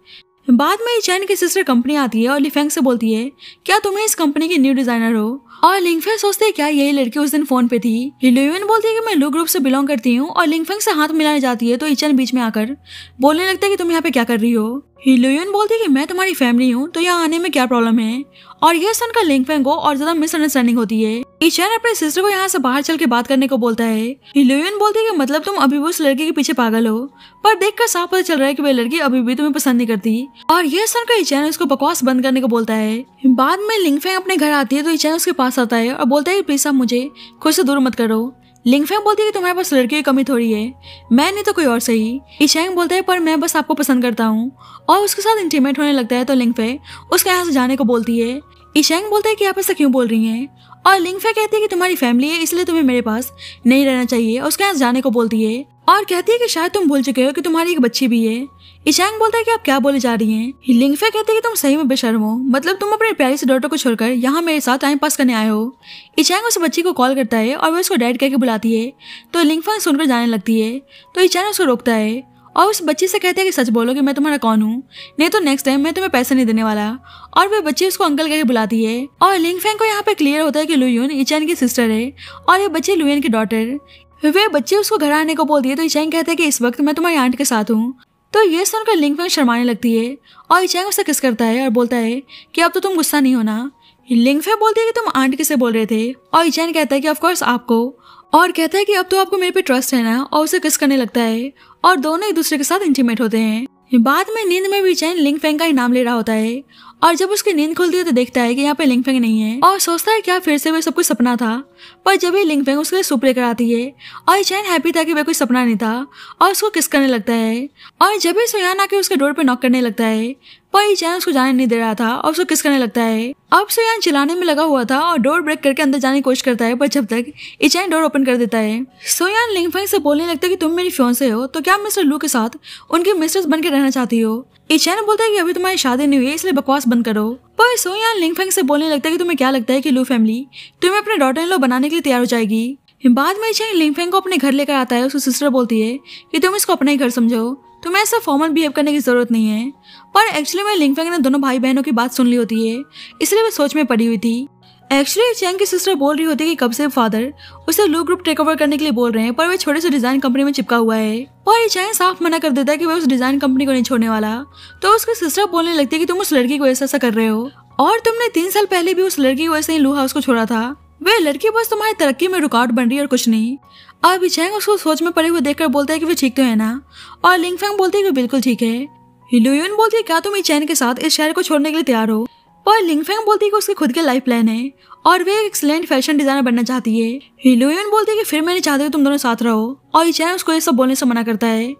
बाद में चैन की सिस्टर कंपनी आती है और लिंगफेंग से बोलती है क्या तुम्हें इस कंपनी की न्यू डिजाइनर हो और लिंगफेंग सोचते है क्या यही लड़की उस दिन फोन पे थी। लुयुन बोलती है कि मैं लू ग्रुप से बिलोंग करती हूँ और लिंगफेंग से हाथ मिलाने जाती है तो चैन बीच में आकर बोलने लगता है कि तुम यहाँ पे क्या कर रही हो। लुयुन बोलती है कि मैं तुम्हारी फैमिली हूँ तो यहाँ आने में क्या प्रॉब्लम है और यह सुनकर लिंगफेंग को और ज्यादा मिसअंडरस्टैंडिंग होती है। चैन अपने सिस्टर को यहाँ से बाहर चल के बात करने को बोलता है। लुयुन बोलती है कि मतलब तुम अभी भी उस लड़के के पीछे पागल हो पर देखकर साफ पता चल रहा है कि वह लड़की अभी भी तुम्हें पसंद नहीं करती और यह सुनकर चैन उसको बकवास बंद करने को बोलता है। बाद में लिंगफेंग अपने घर आती है तो चैन उसके पास आता है और बोलता है प्लीज आप मुझे खुद से दूर मत करो। लिंगफेंग बोलती है कि तुम्हारे पास लड़की की कमी थोड़ी है, मैं नहीं तो कोई और सही। इचेंग बोलता है पर मैं बस आपको पसंद करता हूँ और उसके साथ इंटीमेट होने लगता है। तो लिंगफे उसके यहाँ से जाने को बोलती है। इचेंग बोलता है कि आप ऐसा क्यों बोल रही हैं, और लिंगफे कहती है कि तुम्हारी फैमिली है इसलिए तुम्हें मेरे पास नहीं रहना चाहिए। उसके यहाँ जाने को बोलती है और कहती है कि शायद तुम भूल चुके हो कि तुम्हारी एक बच्ची भी है। इचेंग बोलता है कि आप क्या बोले जा रही हैं। लिंगफे कहती है कि तुम सही में बेशर्म हो, मतलब तुम अपने प्यारी से डॉटर को छोड़कर यहाँ मेरे साथ टाइम पास करने आए हो। इचेंग उस बच्ची को कॉल करता है और वह उसको डैड कह के बुलाती है। तो लिंगफे सुनकर जाने लगती है। तो इचेंग उसको रोकता है और उस बच्ची से कहते हैं कि सच बोलो कि मैं तुम्हारा कौन हूँ, नहीं तो नेक्स्ट टाइम मैं तुम्हें पैसे नहीं देने वाला। और वह बच्ची उसको अंकल कह के बुलाती है। और लिंगफेंग को यहाँ पे क्लियर होता है कि लुयुन इचेंग की सिस्टर है और ये बच्ची लुयन की डॉटर। वे बच्ची उसको घर आने को बोलती है। तो इचेंग कहते हैं कि इस वक्त मैं तुम्हारी आंट के साथ हूँ। तो ये सुनकर लिंगफेंग शर्माने लगती है और इचेंग उससे किस करता है और बोलता है कि अब तो तुम गुस्सा नहीं होना। लिंगफे बोलती है कि तुम आंट किसे बोल रहे थे, और इचेंग कहता है कि ऑफकोर्स आपको, और कहता है कि अब तो आपको मेरे पे ट्रस्ट है ना, और उसे किस करने लगता है और दोनों एक दूसरे के साथ इंटीमेट होते हैं। बाद में नींद में भी चैन लिंगफेंग का ही नाम ले रहा होता है और जब उसकी नींद खुलती है तो देखता है कि यहाँ पे लिंगफेंग नहीं है और सोचता है क्या फिर से वह सब कुछ सपना था। पर जब ही लिंगफेंग उसके लिए सूप लेकर आती है और चैन हैप्पी था कि वह कोई सपना नहीं था और उसको किस करने लगता है। और जब ही सुयान आके उसके डोर पे नॉक करने लगता है पर इचैन उसको जाने नहीं दे रहा था और उसको किस करने लगता है। अब सुयान चिल्लाने में लगा हुआ था और डोर ब्रेक करके अंदर जाने की कोशिश करता है, पर जब तक इचैन डोर ओपन कर देता है। सुयान लिंगफेंग से बोलने लगता है कि तुम मेरी फियांसे हो तो क्या मिस्टर लू के साथ उनकी मिस्ट्रेस बन के रहना चाहती हो। इचैन बोलता है कि अभी तुम्हारी शादी नहीं हुई है इसलिए बकवास बंद करो। पर सुयान लिंगफेंग से बोलने लगता है कि तुम्हें क्या लगता है कि लू फैमिली तुम्हें अपने डॉटर इन लॉ बनाने के लिए तैयार हो जाएगी। बाद में इचैन लिंगफेंग को अपने घर लेकर आता है। उसकी सिस्टर बोलती है कि तुम इसको अपना ही घर समझो, तुम्हें ऐसा फॉर्मल बिहेव करने की जरूरत नहीं है। पर एक्चुअली में लिंगफेंग ने दोनों भाई बहनों की बात सुन ली होती है इसलिए वो सोच में पड़ी हुई थी। एक्चुअली चैंग की सिस्टर बोल रही होती है कि कब से फादर उसे लू ग्रुप टेक ओवर करने के लिए बोल रहे हैं पर वह छोटे से डिजाइन कंपनी में चिपका हुआ है। पर चैंग साफ मना कर देता है कि वह उस डिजाइन कंपनी को नहीं छोड़ने वाला। तो उसकी सिस्टर बोलने लगती है कि तुम उस लड़की को ऐसा कर रहे हो और तुमने 3 साल पहले भी उस लड़की की वजह से ही लू हाउस को छोड़ा था। वह लड़की बस तुम्हारी तरक्की में रुकावट बन रही है और कुछ नहीं। अब चैंग उसको सोच में पड़े हुए देखकर बोलता है कि वो ठीक तो है ना, और लिंगफेंग बोलती है कि बिल्कुल ठीक है। लुयुन बोलती है क्या तुम चैन के साथ इस शहर को छोड़ने के लिए तैयार हो। पर लिंगफेंग बोलती है कि उसके खुद के लाइफ प्लान है और वे एक एक्सीलेंट फैशन डिजाइनर बनना चाहती है। लुयुन बोलती है कि फिर मैं नहीं चाहती तुम दोनों साथ रहो, और चैन उसको ये सब बोलने से मना करता है।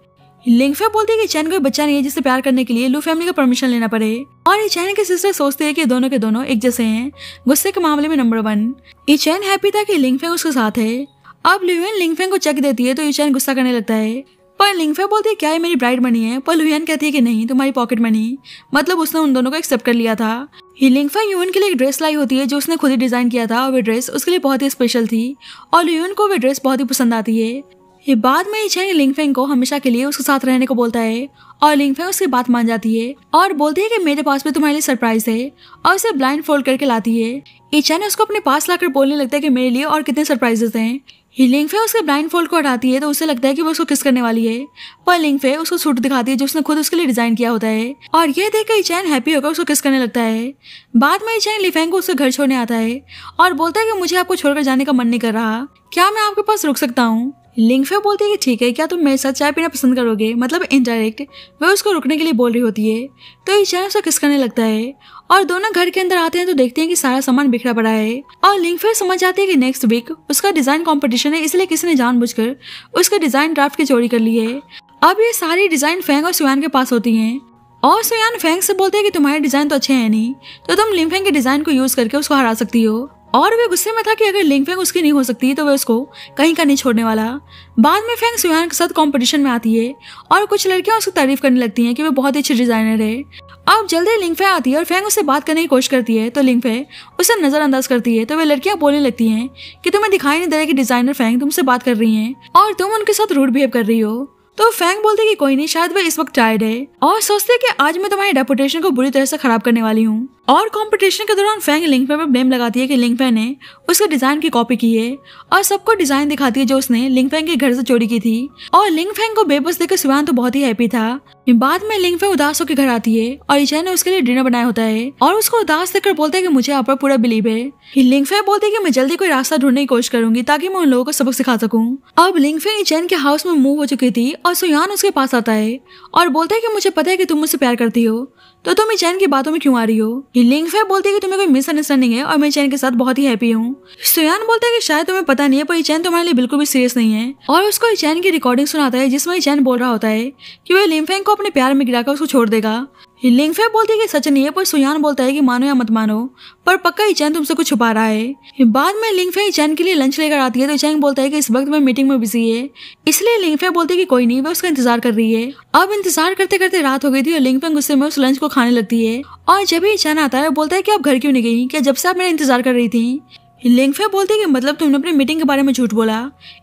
लिंगफे बोलती है कि चैन कोई बच्चा नहीं है जिससे प्यार करने के लिए लू फैमिली का परमिशन लेना पड़े। और चैन की सिस्टर सोचती है कि दोनों के दोनों एक जैसे हैं, गुस्से के मामले में नंबर 1। चैन हैप्पी था कि लिंगफेंग उसके साथ है। अब लुयुन लिंगफेंग को चेक देती है तो चैन गुस्सा करने लगता है। पर लिंगफे बोलती है क्या ये मेरी ब्राइड मनी है, पर लुयुन कहती है कि नहीं तुम्हारी पॉकेट मनी, मतलब उसने उन दोनों को एक्सेप्ट कर लिया था। लिंगफे यून के लिए एक ड्रेस लाई होती है जो उसने खुद ही डिजाइन किया था और वह ड्रेस उसके लिए बहुत ही स्पेशल थी और लुयुन को वह ड्रेस बहुत ही पसंद आती है। बाद में चैन लिंगफेंग को हमेशा के लिए उसके साथ रहने को बोलता है और लिंगफेंग उसकी बात मान जाती है और बोलती है कि मेरे पास भी तुम्हारे लिए सरप्राइज है, और उसे ब्लाइंड फोल्ड करके लाती है। चैन उसको अपने पास लाकर बोलने लगता है कि मेरे लिए और कितने सरप्राइजेस हैं। लिंगफे उसके ब्लाइंड फोल्ड को हटाती है तो उसे लगता है कि वो उसको किस करने वाली है, पर लिंगफे उसको सूट दिखाती है जो उसने खुद उसके लिए डिजाइन किया होता है और ये देखकर चैन हैप्पी होकर उसको किस करने लगता है। बाद में चैन लिंगफेंग को उसके घर छोड़ने आता है और बोलता है कि मुझे आपको छोड़कर जाने का मन नहीं कर रहा, क्या मैं आपके पास रुक सकता हूँ। लिंगफे बोलती है कि ठीक है, क्या तुम मेरे साथ चाय पीना पसंद करोगे, मतलब इनडायरेक्ट वह उसको रुकने के लिए बोल रही होती है। तो चैन उसको किस करने लगता है और दोनों घर के अंदर आते हैं तो देखते हैं कि सारा सामान बिखरा पड़ा है और लिंगफे समझ जाती है कि नेक्स्ट वीक उसका डिजाइन कंपटीशन है, इसलिए किसी ने जानबूझकर उसका डिजाइन ड्राफ्ट की चोरी कर ली है। अब ये सारी डिजाइन फेंग और सुयान के पास होती हैं और सुयान फेंग से बोलते हैं कि तुम्हारे डिजाइन तो अच्छे हैं नहीं, तो तुम लिंगफेंग के डिजाइन को यूज करके उसको हरा सकती हो। और वे गुस्से में था कि अगर लिंगफेंग उसकी नहीं हो सकती तो वे उसको कहीं का नहीं छोड़ने वाला। बाद में फेंग सुयान के साथ कंपटीशन में आती है और कुछ लड़कियां उसकी तारीफ करने लगती हैं कि वे बहुत ही अच्छी डिजाइनर है। अब जल्दी लिंगफे आती है और फेंग उससे बात करने की कोशिश करती है तो लिंगफे उसे नजरअंदाज करती है। तो वे लड़कियां बोलने लगती हैं कि तुम्हें दिखाई नहीं दे रहा कि डिजाइनर फेंग तुमसे बात कर रही हैं और तुम उनके साथ रूड बिहेव कर रही हो। तो फेंग बोलती कि कोई नहीं, शायद वह इस वक्त टायर्ड है और सोचते कि आज मैं तुम्हारी रेपुटेशन को बुरी तरह से खराब करने वाली हूँ। और कंपटीशन के दौरान फेंग लिंगफे पर ब्लेम लगाती है कि लिंगफे ने उसके डिजाइन की कॉपी की है और सबको डिजाइन दिखाती है जो उसने लिंगफेंग के घर से चोरी की थी। और लिंगफेंग को बेबस देखकर सुयान तो बहुत ही हैप्पी था। बाद में लिंगफे उदास होकर घर आती है और इचैन ने उसके लिए डिनर बनाया होता है और उसको उदास देखकर बोलता है कि मुझे आप पर पूरा बिलीव है। लिंगफे बोलती है कि मैं जल्दी कोई रास्ता ढूंढने की कोशिश करूंगी ताकि मैं उन लोगों को सबक सिखा सकूं। अब लिंगफे इचैन के हाउस में मूव हो चुकी थी और सुयान उसके पास आता है और बोलता है कि मुझे पता है कि तुम मुझसे प्यार करती हो, तो तुम चैन की बातों में क्यों आ रही हो? लिंग फे बोलती है कि तुम्हें कोई मिसअंडरस्टैंडिंग है और मैं चैन के साथ बहुत ही हैप्पी हूँ। सुयान बोलता है कि शायद तुम्हें पता नहीं है पर चैन तुम्हारे लिए बिल्कुल भी सीरियस नहीं है और उसको चैन की रिकॉर्डिंग सुनाता है जिसमें चैन बोल रहा होता है कि वह लिंग फेंग को अपने प्यार में गिराकर उसको छोड़ देगा। लिंग फे बोलती है कि सच नहीं है पर सुयान बोलता है कि मानो या मत मानो पर पक्का चैन तुमसे कुछ छुपा रहा है। बाद में लिंग फे चैन के लिए लंच लेकर आती है तो चैन बोलता है कि इस वक्त मैं मीटिंग में बिजी है, इसलिए लिंग फे बोलती है कि कोई नहीं, वह उसका इंतजार कर रही है। अब इंतजार करते करते रात हो गई थी और लिंग फे गुस्से में उस लंच को खाने लगती है और जब ही चैन आता है बोलता है कि आप घर क्यों नहीं गई, क्या जब से आप मेरा इंतजार कर रही थी? लिंग फे बोलती है कि मतलब तुमने अपनी मीटिंग के बारे में झूठ बोला।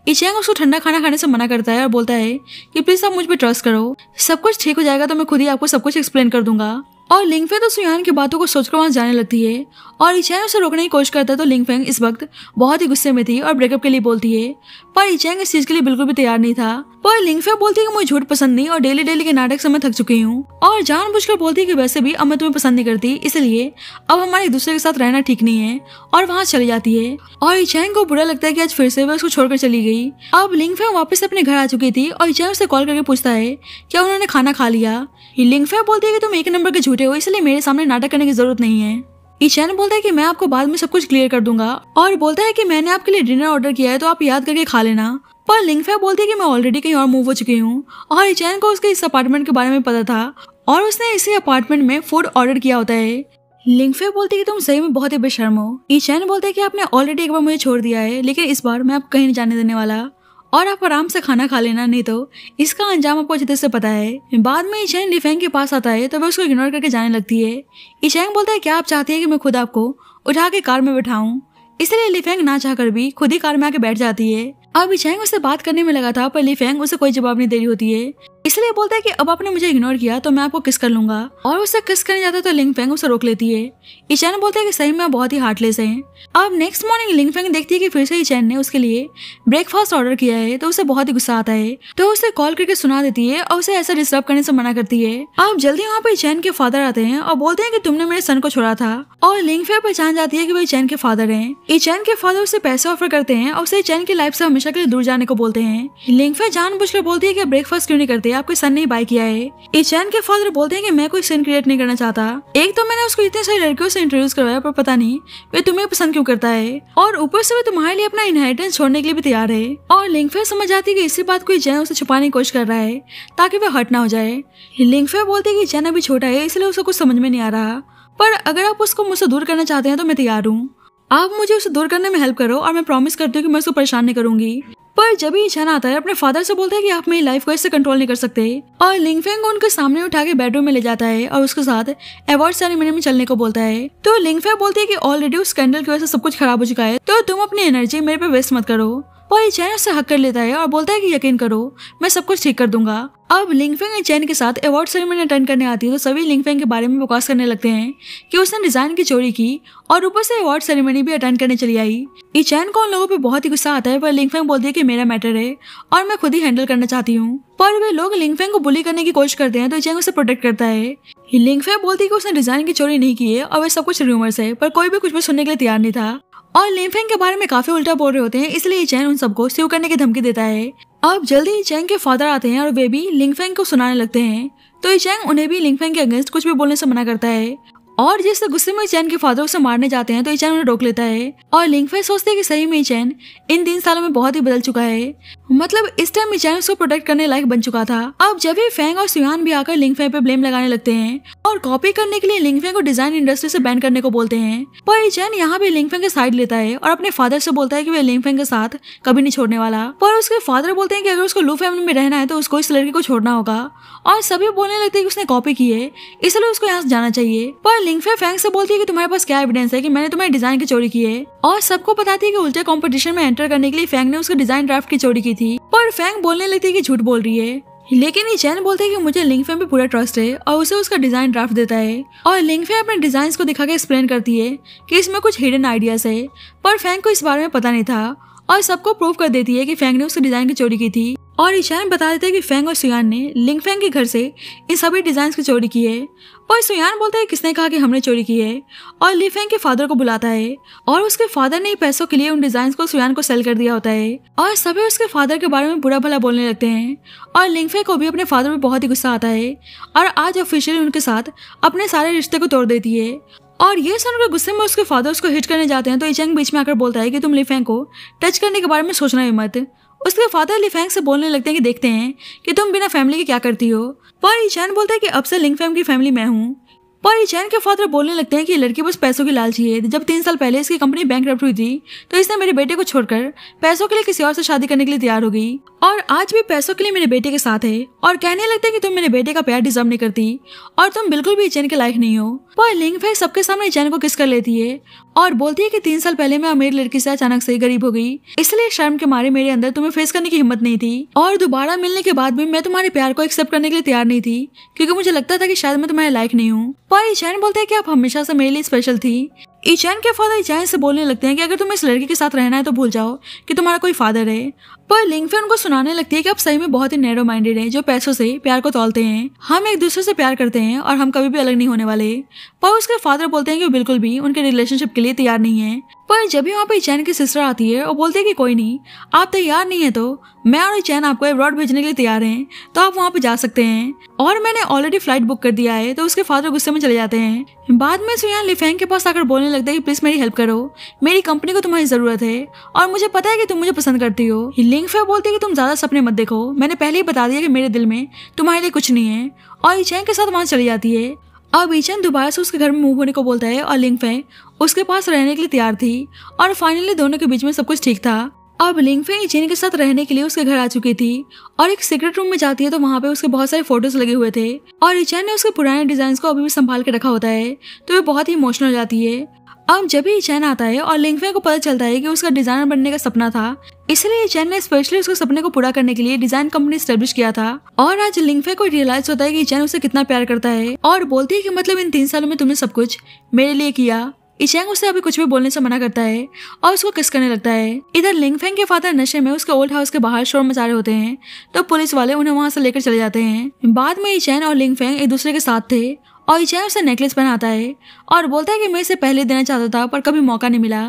इचेंग उसको ठंडा खाना खाने से मना करता है और बोलता है कि प्लीज आप मुझ पे ट्रस्ट करो, सब कुछ ठीक हो जाएगा तो मैं खुद ही आपको सब कुछ एक्सप्लेन कर दूंगा। और लिंग फे तो सुयान की बातों को सोचकर वहां जाने लगती है और इचेंग उसे रोकने की कोशिश करता है तो लिंग फेंग इस वक्त बहुत ही गुस्से में थी और ब्रेकअप के लिए बोलती है पर इचेंग इस चीज के लिए बिल्कुल भी तैयार नहीं था। पर लिंग फे बोलती है कि मुझे झूठ पसंद नहीं और डेली डेली के नाटक से मैं थक चुकी हूँ और जानबूझकर बोलती है कि वैसे भी अब मैं तुम्हें पसंद नहीं करती, इसलिए अब हमारे एक दूसरे के साथ रहना ठीक नहीं है और वहां चली जाती है। और इचेंग को बुरा लगता है कि आज फिर से वह उसको छोड़कर चली गई। अब लिंग फे वापस अपने घर आ चुकी थी और इचेंग उसे कॉल करके पूछता है क्या उन्होंने खाना खा लिया। लिंग फे बोलती है कि तुम एक नंबर के झूठे हो, इसलिए मेरे सामने नाटक करने की जरूरत नहीं है। इचेंग बोलता है कि मैं आपको बाद में सब कुछ क्लियर कर दूंगा और बोलता है कि मैंने आपके लिए डिनर ऑर्डर किया है तो आप याद करके खा लेना। पर लिंग फे बोलती है कि मैं ऑलरेडी कहीं और मूव हो चुकी हूँ और इचेंग को उसके इस अपार्टमेंट के बारे में पता था और उसने इसी अपार्टमेंट में फूड ऑर्डर किया होता है। लिंग फे बोलती है कि तुम सही में बहुत ही बेशर्म हो। इचेंग बोलता है कि आपने ऑलरेडी एक बार मुझे छोड़ दिया है लेकिन इस बार मैं आपको कहीं नहीं जाने देने वाला और आप आराम से खाना खा लेना, नहीं तो इसका अंजाम आपको अच्छे से पता है। बाद में इचेंग लिफेंग के पास आता है तो वह उसको इग्नोर करके जाने लगती है। इचेंग बोलता है क्या आप चाहती है कि मैं खुद आपको उठा के कार में बैठाऊं, इसलिए लिफेंग ना चाहकर भी खुद ही कार में आके बैठ जाती है। अब इचेंग उससे बात करने में लगा था पर लिफेंग उसे कोई जवाब नहीं दे रही होती है, इसलिए बोलता है कि अब आपने मुझे इग्नोर किया तो मैं आपको किस कर लूंगा और उसे किस करने जाता तो लिंग फेंग उसे रोक लेती है। इचेंग बोलता है कि सही में बहुत ही हार्टलेस है। अब नेक्स्ट मॉर्निंग लिंग फेंग देखती है कि फिर से इचेंग ने उसके लिए ब्रेकफास्ट ऑर्डर किया है तो उसे बहुत ही गुस्सा आता है तो उसे कॉल करके सुना देती है और उसे ऐसा डिस्टर्ब करने से मना करती है। अब जल्दी वहाँ पे इचेंग के फादर आते हैं और बोलते हैं कि तुमने मेरे सन को छोड़ा था और लिंग फेंग पहचान जाती है कि वो इचेंग के फादर हैं। इचेंग के फादर उसे पैसे ऑफर करते हैं और उसे इचेंग की लाइफ से हमेशा के लिए दूर जाने को बोलते हैं। लिंग फेंग जानबूझकर बोलती है कि ब्रेकफास्ट क्यों नहीं करते, आपके सन ने बाय किया है। इचेंग के फादर बोलते हैं कि मैं कोई सीन क्रिएट नहीं करना चाहता, एक तो मैंने उसको इतने सारी लड़कियों से इंट्रोड्यूस करवाया पर पता नहीं वे तुम्हें पसंद क्यों करता है और ऊपर से वे तुम्हारे लिए अपना इनहेरिटेंस छोड़ने के लिए भी तैयार है। और लिंग फे समझ जाती है कि इसी बात को इचेंग उसे छुपाने की कोशिश कर रहा है ताकि वह हर्ट ना हो जाए। लिंग फे बोलती है कि इचेंग अभी छोटा है इसलिए उसे कुछ समझ में नहीं आ रहा, पर अगर आप उसको मुझसे दूर करना चाहते हैं तो मैं तैयार हूँ। आप मुझे उसे दूर करने में हेल्प करो और मैं प्रॉमिस करती हूँ कि मैं उसको परेशान नहीं करूंगी। पर जब ही इचेंग आता है अपने फादर से बोलता है कि आप मेरी लाइफ को इससे कंट्रोल नहीं कर सकते और लिंग फेंग को उनके सामने उठा के बेडरूम में ले जाता है और उसके साथ अवार्ड सेरेमनी में चलने को बोलता है। तो लिंग फेंग बोलती है कि ऑलरेडी उस स्कैंडल की वजह से सब कुछ खराब हो चुका है तो तुम अपनी एनर्जी मेरे पे वेस्ट मत करो। पर इचेंग उससे हक कर लेता है और बोलता है कि यकीन करो मैं सब कुछ ठीक कर दूंगा। अब लिंग फेंग इचेंग के साथ अवार्ड सेरेमनी अटेंड करने आती है तो सभी लिंग फेंग के बारे में बकवास करने लगते हैं कि उसने डिजाइन की चोरी की और ऊपर से अवार्ड सेरेमनी भी अटेंड करने चली आई। इचेंग को उन लोगों पे बहुत ही गुस्सा आता है पर लिंग फेंग बोलती है कि मेरा मैटर है और मैं खुद ही हैंडल करना चाहती हूँ। पर वे लोग लिंग फेंग को बुली करने की कोशिश करते हैं तो इचेंग उसे प्रोटेक्ट करता है। लिंग फेंग बोलती है कि उसने डिजाइन की चोरी नहीं की है और वे सब कुछ रूमर्स है, पर कोई भी कुछ भी सुनने के लिए तैयार नहीं था और लिंग फेंग के बारे में काफी उल्टा बोल रहे होते हैं, इसलिए इचेंग उन सबको स्यू करने की धमकी देता है। अब जल्दी इचेंग के फादर आते हैं और वे भी लिंग फेंग को सुनाने लगते हैं तो इचेंग उन्हें भी लिंग फेंग के अगेंस्ट कुछ भी बोलने से मना करता है और जिससे गुस्से में इचेंग के फादर उसे मारने जाते हैं तो इचेंग उन्हें रोक लेता है और लिंग फेंग सोचते हैं कि सही में इचेंग इन 3 सालों में बहुत ही बदल चुका है, मतलब इस टाइम इचेंग उसको प्रोटेक्ट करने लायक बन चुका था। अब जब भी फेंग और सुयान भी आकर लिंग फेंग पे ब्लेम लगाने लगते हैं और कॉपी करने के लिए लिंग फेंग को डिजाइन इंडस्ट्री से बैन करने को बोलते हैं, पर इचेंग यहाँ भी लिंग फेंग के साइड लेता है और अपने फादर से बोलता है कि वह लिंग फेंग के साथ कभी नहीं छोड़ने वाला। पर उसके फादर बोलते हैं कि अगर उसको लू फैमिली में रहना है तो उसको इस लड़की को छोड़ना होगा और सभी बोलने लगते हैं कि उसने कॉपी की है इसलिए उसको यहाँ से जाना चाहिए। पर लिंग फेंग से बोलती है कि तुम्हारे पास क्या एविडेंस है कि मैंने तुम्हारे डिजाइन की चोरी की है और सबको बताती है कि उल्टे कंपटीशन में एंटर करने के लिए फेंग ने उसके डिजाइन ड्राफ्ट की चोरी की थी। पर फेंग बोलने लगती है कि झूठ बोल रही है, लेकिन इचेंग बोलते हैं कि मुझे लिंग फेंग पे पूरा ट्रस्ट है और उसे उसका डिजाइन ड्राफ्ट देता है और लिंग फेंग अपने डिजाइन को दिखा के एक्सप्लेन करती है कि इसमें कुछ हिडन आइडियाज है, पर फेंग को इस बारे में पता नहीं था और सबको प्रूव कर देती है कि फेंग ने उसके डिजाइन की चोरी की थी। और ईचैन बता देता है कि फेंग और सुयान ने लिंगफेंग के घर से इन सभी डिजाइन की चोरी की है। और सुयान बोलता है किसने कहा कि हमने चोरी की है, और लीफेंग के फादर को बुलाता है और उसके फादर ने ही पैसों के लिए उन डिजाइन को सुयान को सेल कर दिया होता है। और सभी उसके फादर के बारे में बुरा भला बोलने लगते हैं और लिंगफेंग को भी अपने फादर में बहुत ही गुस्सा आता है और आज ऑफिशियली उनके साथ अपने सारे रिश्ते को तोड़ देती है। और ये सुनकर गुस्से में उसके फादर उसको हिट करने जाते हैं तो ईचैन बीच में आकर बोलता है कि तुम लिफेंग को टच करने के बारे में सोचना ही मत। उसके फादर लिफेंग से बोलने लगते हैं कि देखते हैं कि तुम बिना फैमिली के क्या करती हो। पर ईचैन बोलता है कि अब से लिंगफेंग की फैमिली मैं हूँ। पर ईचैन के फादर बोलने लगते हैं कि ये लड़की बस पैसों की लालची है। जब 3 साल पहले इसकी कंपनी बैंकरप्ट हुई थी तो इसने मेरे बेटे को छोड़कर पैसों के लिए किसी और से शादी करने के लिए तैयार हो गई और आज भी पैसों के लिए मेरे बेटे के साथ है और कहने लगते हैं कि तुम मेरे बेटे का प्यार डिजर्व नहीं करती और तुम बिल्कुल भी ईचैन के लायक नहीं हो। पर लिंगफेंग सबके सामने ईचैन को किस कर लेती है और बोलती है कि 3 साल पहले मैं अमीर लड़की से अचानक से गरीब हो गई, इसलिए शर्म के मारे मेरे अंदर तुम्हें फेस करने की हिम्मत नहीं थी और दोबारा मिलने के बाद भी मैं तुम्हारे प्यार को एक्सेप्ट करने के लिए तैयार नहीं थी क्योंकि मुझे लगता था कि शायद मैं तुम्हारे लायक नहीं हूँ। पर ईचैन बोलते हैं कि आप हमेशा से मेरे लिए स्पेशल थी। ईचैन के फादर ईचैन से बोलने लगते हैं कि अगर तुम्हें इस लड़की के साथ रहना है तो भूल जाओ कि तुम्हारा कोई फादर है। पर लिंगफेंग उनको सुनाने लगती है कि आप सही में बहुत ही नैरो माइंडेड हैं जो पैसों से प्यार को तौलते हैं। हम एक दूसरे से प्यार करते हैं और हम कभी भी अलग नहीं होने वाले। पर उसके फादर बोलते हैं कि वो बिल्कुल भी उनके रिलेशनशिप के लिए तैयार नहीं है। पर जब भी वहाँ पे ईचैन की सिस्टर आती है और बोलते हैं कि कोई नहीं, आप तैयार नहीं है तो मैं और ईचैन आपको अब्रॉड भेजने के लिए तैयार हैं तो आप वहाँ पे जा सकते हैं और मैंने ऑलरेडी फ्लाइट बुक कर दिया है। तो उसके फादर गुस्से में चले जाते हैं। बाद में सुयान लिफेंग के पास आकर बोलने लगता है कि प्लीज मेरी हेल्प करो, मेरी कंपनी को तुम्हारी जरूरत है और मुझे पता है कि तुम मुझे पसंद करती हो। लिंगफेंग बोलती है कि तुम ज्यादा सपने मत देखो, मैंने पहले ही बता दिया कि मेरे दिल में तुम्हारे लिए कुछ नहीं है और ईचैन के साथ वहाँ चली जाती है। अब ईचैन दोबारा से उसके घर में मूव होने को बोलता है और लिंगफेंग उसके पास रहने के लिए तैयार थी और फाइनली दोनों के बीच में सब कुछ ठीक था। अब लिंगफेंग ईचैन के साथ रहने के लिए उसके घर आ चुकी थी और एक सीक्रेट रूम में जाती है तो वहाँ पे उसके बहुत सारे फोटोज लगे हुए थे और ईचैन ने उसके पुराने डिजाइन को अभी भी संभाल के रखा होता है तो वो बहुत ही इमोशनल हो जाती है। अब जब भी ईचैन आता है और लिंगफेंग को पता चलता है कि उसका डिजाइनर बनने का सपना था, इसलिए ईचैन ने स्पेशली उसके सपने को पूरा करने के लिए डिजाइन कंपनी एस्टेब्लिश किया था। और आज लिंगफेंग को रियलाइज होता है कि ईचैन उसे कितना प्यार करता है और बोलती है कि मतलब इन 3 सालों में तुमने सब कुछ मेरे लिए किया। ईचैन उसे अभी कुछ भी बोलने से मना करता है और उसको किस करने लगता है। इधर लिंगफेंग के फादर नशे में उसके ओल्ड हाउस के बाहर शोर मचा रहे होते हैं तो पुलिस वाले उन्हें वहां से लेकर चले जाते हैं। बाद में ईचैन और लिंगफेंग एक दूसरे के साथ थे और ईचैन उसे नेकलेस पहनाता है और बोलता है कि मैं इसे पहले देना चाहता था पर कभी मौका नहीं मिला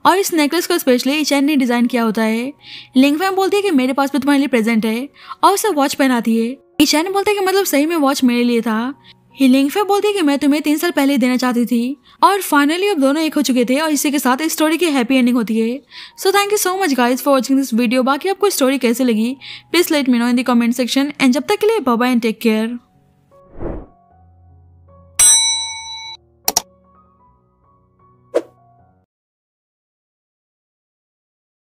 और इस नेकलेस को स्पेशली ईचैन ने डिजाइन किया होता है। लिंगफेंग बोलती है कि मेरे पास भी तुम्हारे लिए प्रेजेंट है और उसे वॉच पहनाती है। ईचैन बोलता है कि मतलब सही में वॉच मेरे लिए था। लिंगफेंग बोलती है कि मैं तुम्हें 3 साल पहले देना चाहती थी और फाइनली अब दोनों एक हो चुके थे और इसी के साथ इस स्टोरी की हैप्पी एंडिंग होती है। So thank you so much guys for watching this video. बाकी आपको स्टोरी कैसे लगी please let me know in the comment section and जब तक के लिए bye bye and take care.